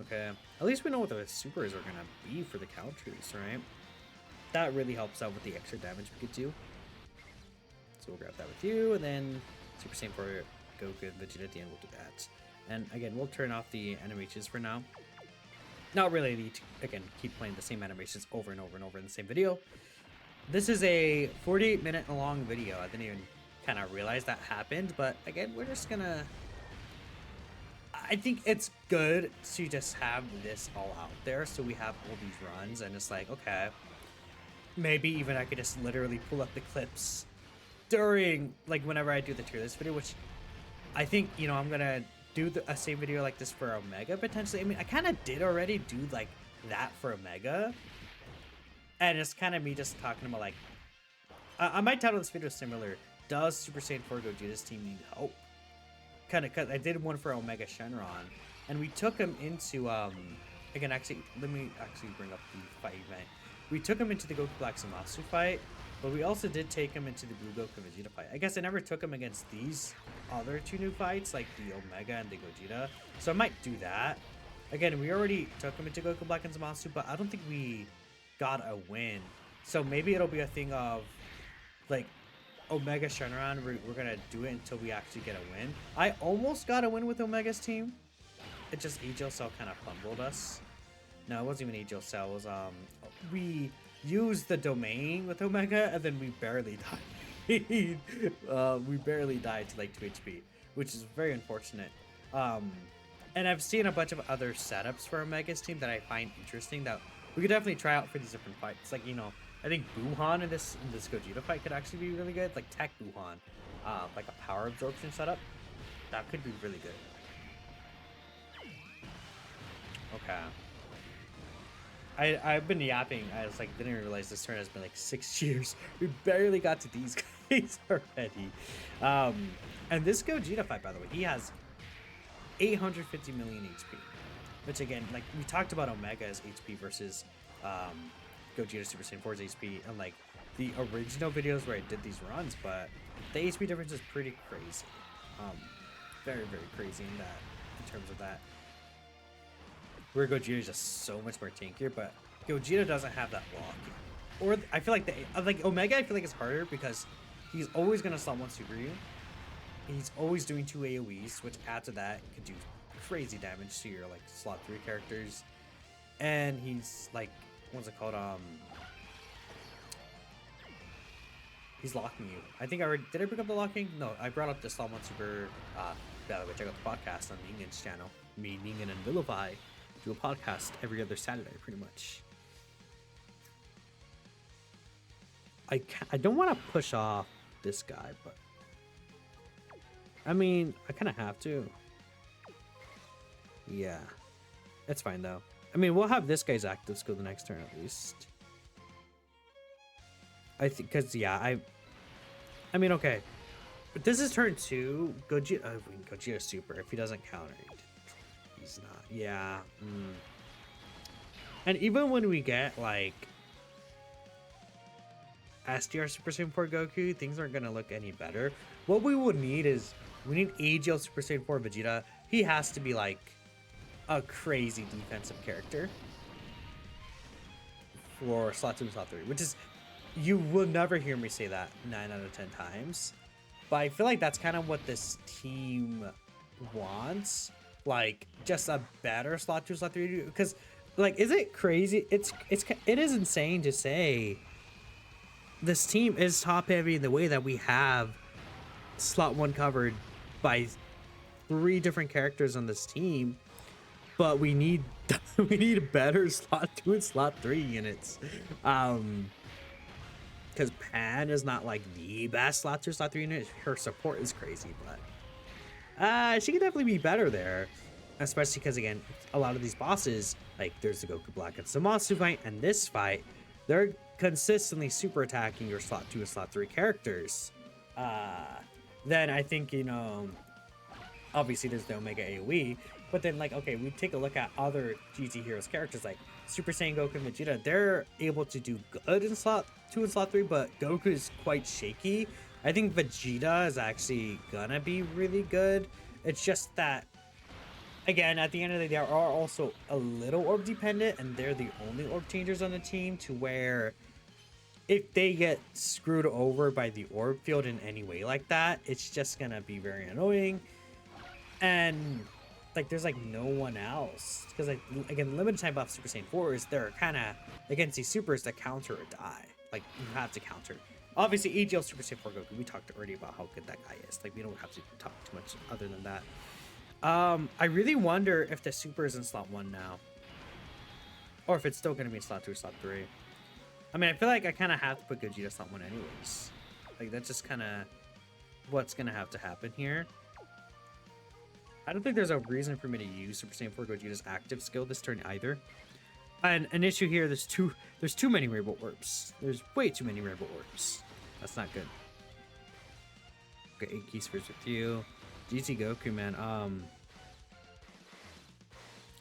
Okay. At least we know what the supers are gonna be for the counters, right? That really helps out with the extra damage we could do. So we'll grab that with you, and then Super Saiyan for Goku and Vegeta at the end, we'll do that. And again, we'll turn off the animations for now. Not really need to, again, keep playing the same animations over and over and over in the same video. This is a 48-minute long video. I didn't even kind of realize that happened, but again, we're just gonna... I think it's good to just have this all out there, so we have all these runs, and it's like, okay, maybe even I could just literally pull up the clips during, like, whenever I do the tier list video, which I think, you know, I'm gonna do a same video like this for Omega, potentially. I mean, I kind of did already do, like, that for Omega, and it's kind of me just talking about, like, I might title this video similar, does Super Saiyan 4 Gogeta's team need help? Kind of, cause I did one for Omega Shenron, and we took him into again, actually, let me actually bring up the fight event. We took him into the Goku Black Zamasu fight, but we also did take him into the Blue Goku Vegeta fight. I guess I never took him against these other two new fights, like the Omega and the Gogeta, so I might do that. Again, we already took him into Goku Black and Zamasu, but I don't think we got a win, so maybe it'll be a thing of, like, Omega Shenron, we're gonna do it until we actually get a win. I almost got a win with Omega's team. It just Agil Cell kind of fumbled us. No, it wasn't even Agil Cell. It was we used the domain with Omega, and then we barely died. We barely died to like 2 HP, which is very unfortunate. And I've seen a bunch of other setups for Omega's team that I find interesting that we could definitely try out for these different fights. Like, you know, I think Buhan in this Gogeta fight could actually be really good. Like Tech Buhan, like a power absorption setup, that could be really good. Okay. I've been yapping. I was like, didn't realize this turn has been like 6 years. We barely got to these guys already. And this Gogeta fight, by the way, he has 850 million HP, which again, like we talked about Omega's HP versus Gogeta Super Saiyan 4's HP, and like the original videos where I did these runs, but the HP difference is pretty crazy. Very, very crazy in terms of that. Where Gogeta is just so much more tankier, but Gogeta doesn't have that blocking. Or I feel like like Omega, I feel like it's harder because he's always gonna slot one super you. He's always doing 2 AoEs, which after that could do crazy damage to your like slot 3 characters. And he's like, what's it called? He's locking you. I think I already did. I bring up the locking? No, I brought up the slot 1 super. By the way, check out the podcast on Ningan's channel. Me, Ningen, and Vilify do a podcast every other Saturday, pretty much. I don't want to push off this guy, but I mean, I kind of have to. Yeah, it's fine though. I mean, we'll have this guy's active skill the next turn at least. I think, cause yeah, I mean, okay, but this is turn 2. Gogeta super. If he doesn't counter, he's not. Yeah. And even when we get like SDR Super Saiyan 4 Goku, things aren't gonna look any better. What we would need is we need AGL Super Saiyan 4 Vegeta. He has to be like a crazy defensive character for slot 2 and slot 3, which is, you will never hear me say that 9 out of 10 times. But I feel like that's kind of what this team wants. Like, just a better slot 2, slot 3. Because, like, is it crazy? It is insane to say this team is top heavy in the way that we have slot 1 covered by 3 different characters on this team, but we need we need better slot 2 and slot 3 units. Because Pan is not like the best slot 2 slot 3 unit. Her support is crazy, but she could definitely be better there, especially because again, a lot of these bosses, like there's the Goku Black and Zamasu fight, and this fight, they're consistently super attacking your slot 2 and slot 3 characters. Then I think, you know, obviously there's the Omega AoE, but then like, okay, we take a look at other GT Heroes characters like Super Saiyan Goku and Vegeta. They're able to do good in slot 2 and slot 3, but Goku is quite shaky. I think Vegeta is actually gonna be really good. It's just that, again, at the end of the day, they are also a little orb dependent, and they're the only orb changers on the team, to where if they get screwed over by the orb field in any way like that, it's just gonna be very annoying. And like, there's like no one else, because like, again, limited time buff Super Saiyan 4s, they're kind of against these supers that counter or die. Like, you have to counter. Obviously, AGL Super Saiyan 4 Goku, we talked already about how good that guy is. Like, we don't have to talk too much other than that. I really wonder if the super is in slot 1 now, or if it's still going to be in slot 2 or slot 3. I mean, I feel like I kind of have to put Gogeta slot 1 anyways. Like, that's just kind of what's going to have to happen here. I don't think there's a reason for me to use Super Saiyan 4 Gogeta's active skill this turn either. And an issue here, there's too many Rainbow Orbs. There's way too many Rainbow Orbs. That's not good. Okay, 8 Key Spheres with you. GT Goku, man.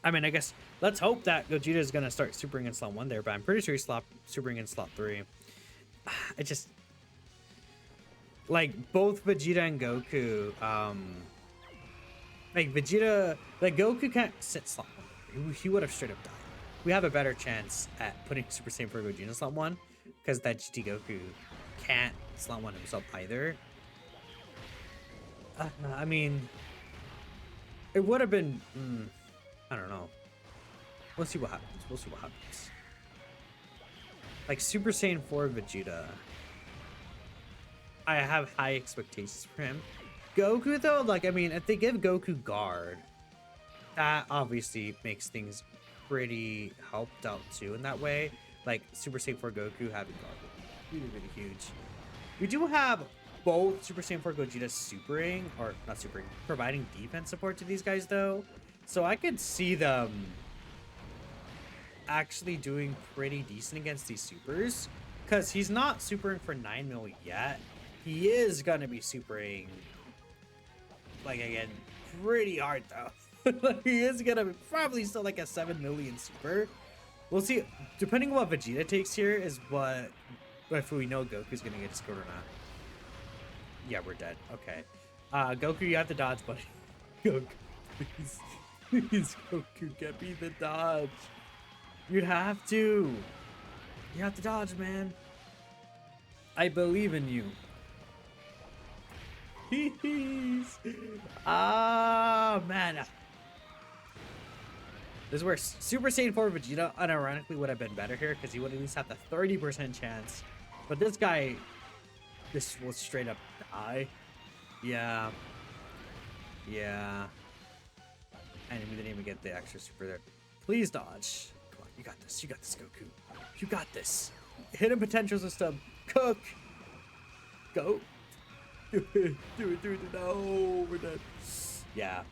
I mean, I guess let's hope that Gogeta is gonna start supering in slot 1 there, but I'm pretty sure he's supering in slot 3. I just like both Vegeta and Goku. Like Vegeta, like Goku can't sit slot 1. He would have straight up died. We have a better chance at putting Super Saiyan 4 Gogeta in slot 1, because that GT Goku can't slot 1 himself either. I mean, it would have been, I don't know. We'll see what happens. We'll see what happens. Like Super Saiyan 4 Vegeta, I have high expectations for him. Goku though, like, I mean, if they give Goku guard, that obviously makes things pretty helped out too in that way. Like Super Saiyan 4 Goku having guard would be really huge. We do have both Super Saiyan 4 Gogeta supering, or not supering, providing defense support to these guys though. So I could see them actually doing pretty decent against these supers, because he's not supering for 9 mil yet. He is gonna be supering, like, again, pretty hard though. He is gonna be probably still like a 7 million super. We'll see. Depending on what Vegeta takes here is what, if we know Goku's gonna get scored or not. Yeah, we're dead. Okay. Goku, you have to dodge, buddy. Goku, please. Please, Goku, get me the dodge. You have to. You have to dodge, man. I believe in you. Please. Ah, man. This is where Super Saiyan 4 Vegeta unironically would have been better here, because he would at least have the 30% chance. But this guy, this will straight up die. Yeah. Yeah. And we didn't even get the extra super there. Please dodge. Come on, you got this. You got this, Goku. You got this. Hidden potential system. Cook. Go. Do it. Do it. Do it. No, we're dead. Yeah.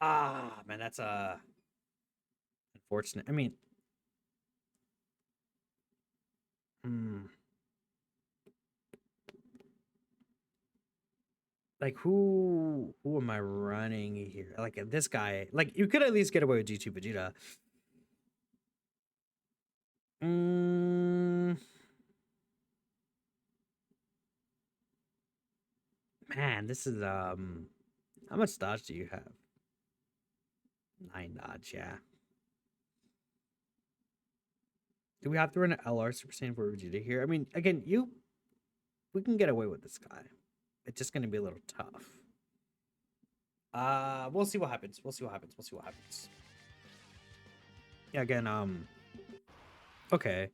Ah, man, that's unfortunate. I mean, like who am I running here? Like this guy. Like you could at least get away with G2 Vegeta. Man, this is how much dodge do you have? 9 dodge, yeah. Do we have to run an LR Super Saiyan for Vegeta here? I mean, again, we can get away with this guy. It's just gonna be a little tough. We'll see what happens. We'll see what happens. We'll see what happens. Yeah, again, okay.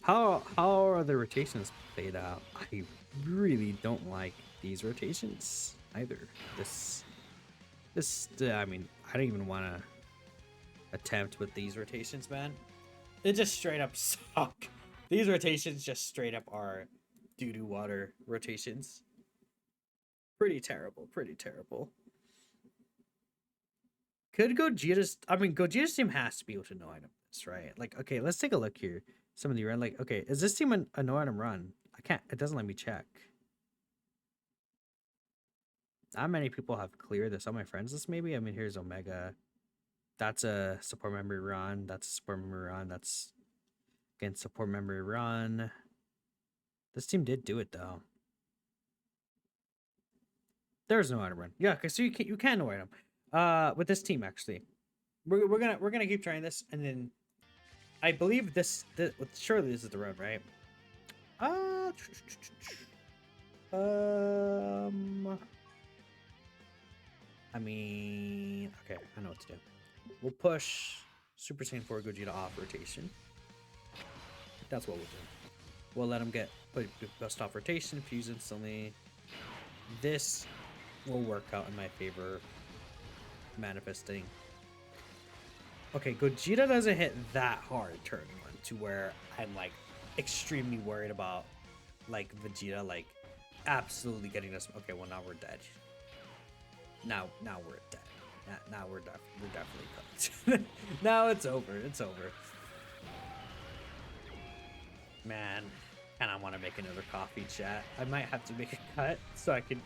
How are the rotations played out? I really don't like these rotations either. I mean, I don't even want to attempt with these rotations, man. They just straight up suck. These rotations just straight up are doo-doo water rotations. Pretty terrible. Pretty terrible. Could Gogeta's... I mean, Gogeta's team has to be able to no item this, right? Like, okay, let's take a look here. Some of the run, like, okay, is this team a no item run? I can't... It doesn't let me check. Not many people have cleared this on my friends list, maybe. I mean, here's Omega. That's a support memory run. That's a support memory run. That's, again, support memory run. This team did do it, though. There's no item run. Yeah, okay, so you can no item. With this team, actually. We're gonna keep trying this, and then I believe this surely this is the run, right? I mean, okay, I know what to do. We'll push Super Saiyan 4 Gogeta off rotation. That's what we'll do. We'll let him get bust off rotation, fuse instantly. This will work out in my favor. Manifesting. Okay, Gogeta doesn't hit that hard turn 1 to where I'm like extremely worried about like Vegeta like absolutely getting us. Okay, well now we're dead. Now we're dead. Now we're definitely cooked. Now it's over. It's over. Man, and I want to make another coffee, chat. I might have to make a cut so I can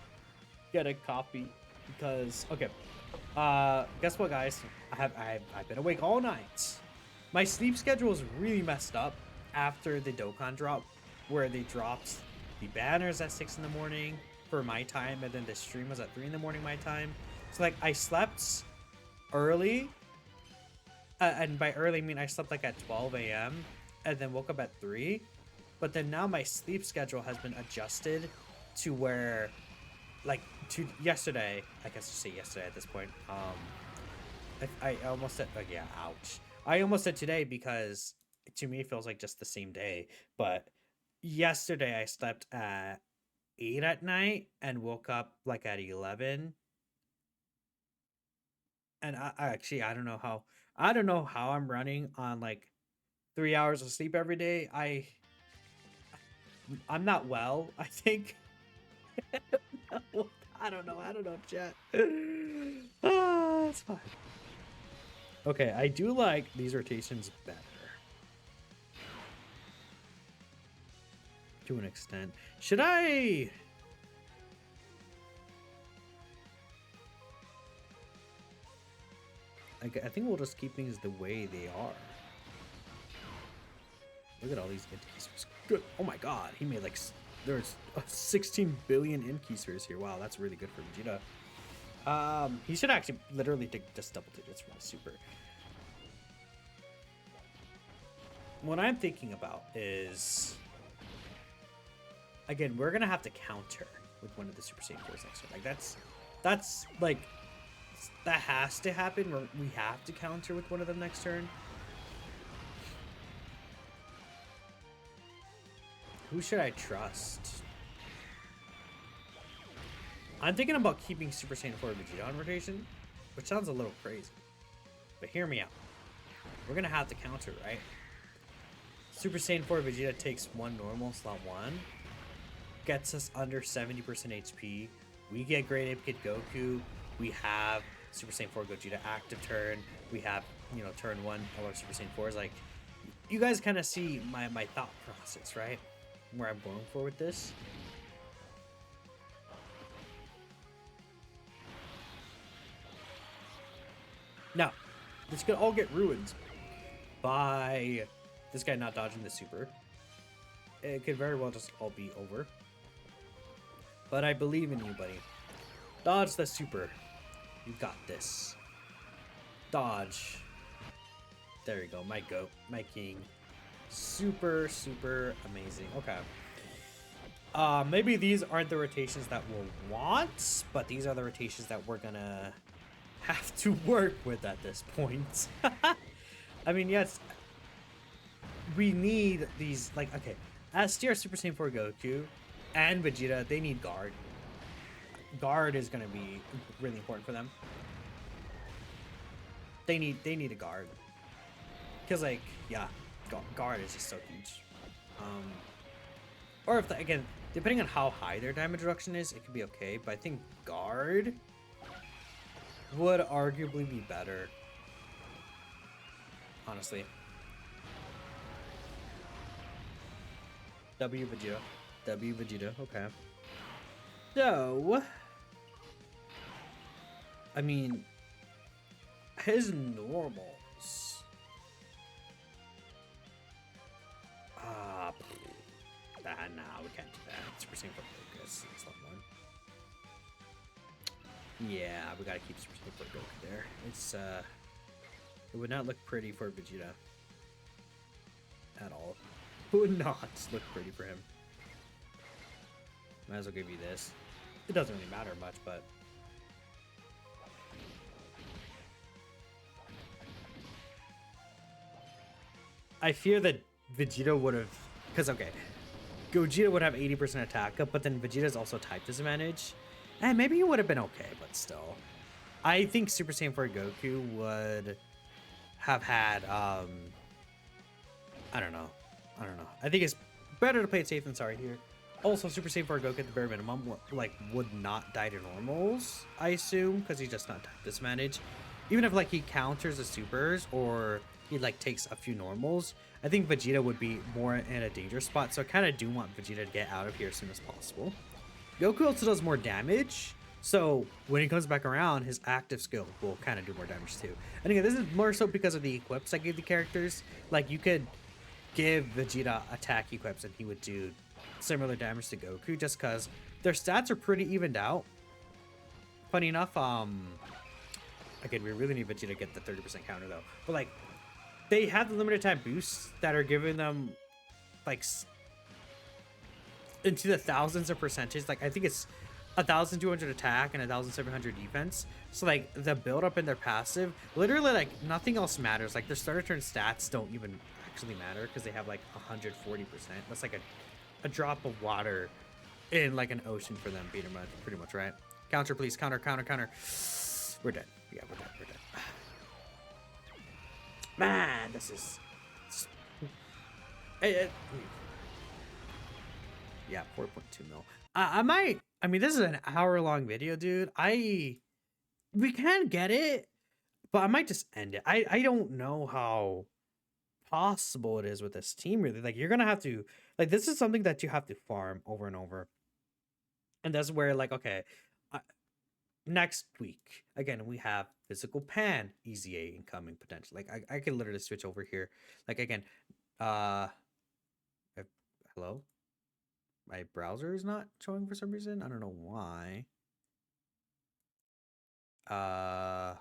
get a coffee because okay. Guess what, guys? I've been awake all night. My sleep schedule is really messed up after the Dokkan drop, where they dropped the banners at 6 in the morning for my time, and then the stream was at 3 in the morning my time. So like I slept early, and by early I mean I slept like at 12 a.m. and then woke up at 3. But then now my sleep schedule has been adjusted to where, like, to yesterday, I guess to say yesterday at this point, I almost said, like, yeah, ouch. I almost said today because to me it feels like just the same day. But yesterday I slept at 8 at night and woke up like at 11. And I actually, I don't know how I'm running on like 3 hours of sleep every day. I'm not well, I think. I don't know, chat. It's fine. Okay, I do like these rotations better. To an extent. Should I... I think we'll just keep things the way they are. Look at all these int keys. Good. Oh my god, he made like... There's 16 billion int keys here. Wow, that's really good for Vegeta. He should actually literally take just double digits from the super. What I'm thinking about is... Again, we're gonna have to counter with one of the Super Saiyan 4s next turn. Like that's like that has to happen. We have to counter with one of them next turn. Who should I trust? I'm thinking about keeping Super Saiyan 4 Vegeta on rotation, which sounds a little crazy. But hear me out. We're gonna have to counter, right? Super Saiyan 4 Vegeta takes one normal slot 1. Gets us under 70% HP. We get Great Ape Kid Goku. We have Super Saiyan 4 Gogeta active turn. We have, you know, turn 1 all our Super Saiyan 4s. Like, you guys kind of see my thought process, right? Where I'm going for with this. Now, this could all get ruined by this guy not dodging the super. It could very well just all be over. But I believe in you, buddy. Dodge the super. You got this. Dodge. There you go. My goat. My king. Super, super amazing. Okay. Maybe these aren't the rotations that we'll want, but these are the rotations that we're gonna have to work with at this point. I mean, yes, we need these, like, okay, S tier Super Saiyan 4 Goku and Vegeta, they need guard. Guard is gonna be really important for them. They need a guard. Because, like, yeah, guard is just so huge. Or if, again, depending on how high their damage reduction is, it could be okay. But I think guard would arguably be better. Honestly. W Vegeta. W Vegeta, okay. So, I mean, his normals. Nah, we can't do that. Super Saiyan 4 Goku. It's not one. Yeah, we gotta keep Super Saiyan 4 Goku there. It's, it would not look pretty for Vegeta. At all. It would not look pretty for him. Might as well give you this. It doesn't really matter much, but... I fear that Vegeta would have... Because, okay, Gogeta would have 80% attack up, but then Vegeta's also type disadvantage. And maybe it would have been okay, but still. I think Super Saiyan 4 Goku would have had, I don't know. I think it's better to play it safe than sorry here. Also, Super Saiyan 4 Goku at the bare minimum, like, would not die to normals, I assume, because he's just not type disadvantage. Even if, like, he counters the supers, or he, like, takes a few normals, I think Vegeta would be more in a danger spot, so I kind of do want Vegeta to get out of here as soon as possible. Goku also does more damage, so when he comes back around, his active skill will kind of do more damage too. And again, this is more so because of the equips I gave the characters. Like, you could give Vegeta attack equips and he would do similar damage to Goku just because their stats are pretty evened out. Funny enough, again, we really need Vegeta to get the 30% counter though. But like, they have the limited time boosts that are giving them like into the thousands of percentage. Like, I think it's 1,200 attack and 1,700 defense. So like, the build up in their passive, literally like nothing else matters. Like, their starter turn stats don't even actually matter because they have like 140%. That's like a drop of water in like an ocean for them, pretty much, right? Counter, please. Counter. We're dead. Yeah, we're dead. Man, this is... Yeah, 4.2 mil. I mean, this is an hour-long video, dude. We can get it, but I might just end it. I don't know how possible it is with this team really. Like you're gonna have to like this is something that you have to farm over and over. And that's where like okay, uh, next week again we have physical pan easy A incoming potential. Like I could literally switch over here. Like again, uh hello? My browser is not showing for some reason. I don't know why. Uh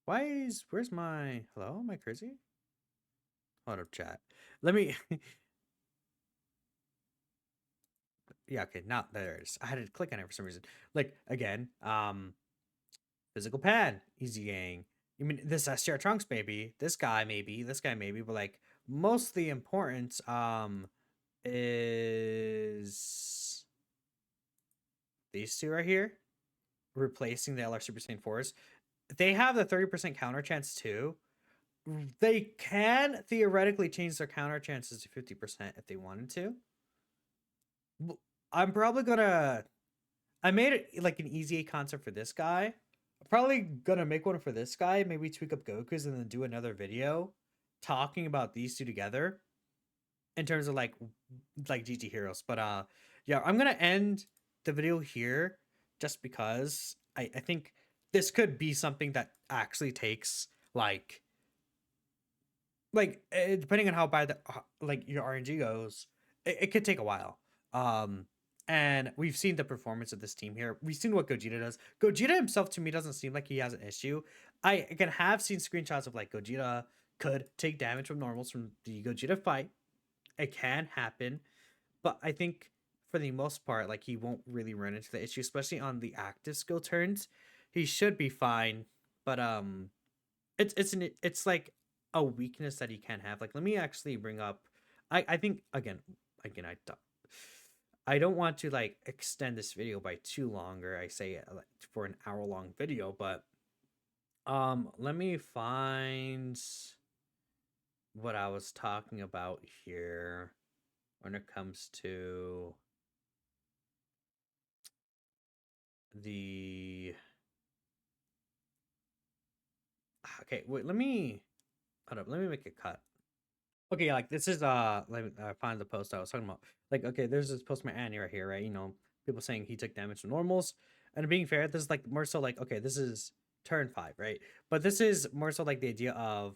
where's my hello? Am I crazy? Hold up, chat. Let me yeah, okay, now there it is. I had to click on it for some reason. Like again, physical pad, easy gang. I mean this STR Trunks maybe, this guy maybe, but like most of the importance is these two right here, replacing the LR Super Saiyan 4s. They have the 30% counter chance too. They can theoretically change their counter chances to 50% if they wanted to. I'm probably gonna. I made it like an easy A concept for this guy. I'm probably gonna make one for this guy. Maybe tweak up Goku's and then do another video talking about these two together in terms of like GT heroes. But yeah, I'm gonna end the video here just because I think this could be something that actually takes depending on how bad like your RNG goes, it could take a while. And we've seen the performance of this team here. We've seen what Gogeta does. Gogeta himself to me doesn't seem like he has an issue. I again have seen screenshots of like Gogeta could take damage from normals from the Gogeta fight. It can happen, but I think for the most part, like he won't really run into the issue, especially on the active skill turns. He should be fine, but it's like a weakness that he can have. Like let me actually bring up. I think again I don't want to like extend this video by too longer. I say for an hour-long video, but let me find what I was talking about here when it comes to the okay, wait, let me hold up, let me make a cut. Okay, like this is let me find the post I was talking about. Like, okay, there's this post my Annie right here, right? You know, people saying he took damage from normals. And being fair, this is like more so like, okay, this is turn 5, right? But this is more so like the idea of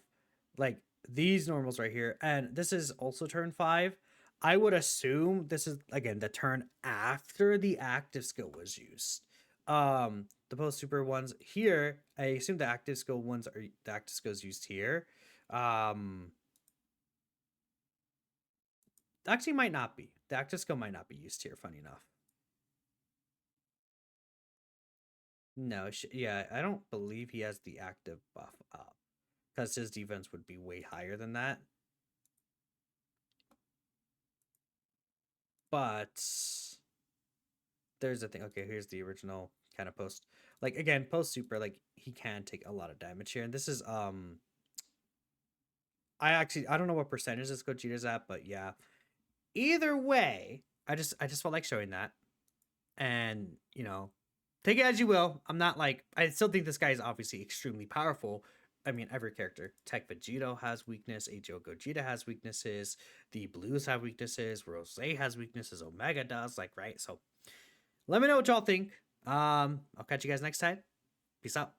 like these normals right here, and this is also turn 5. I would assume this is again the turn after the active skill was used. The post super ones here, I assume the active skill ones are the active skills used here. Actually might not be. The active skill might not be used here, funny enough. No, yeah, I don't believe he has the active buff up. Because his defense would be way higher than that. But there's the thing. Okay, here's the original kind of post. Like again, post super, like he can take a lot of damage here. And this is I don't know what percentage this Gogeta's at, but yeah. Either way, I just felt like showing that. And, you know, take it as you will. I'm not like I still think this guy is obviously extremely powerful. I mean, every character. Tech Vegito has weakness. AGO Gogeta has weaknesses. The Blues have weaknesses. Rose has weaknesses. Omega does. Like, right? So let me know what y'all think. I'll catch you guys next time. Peace out.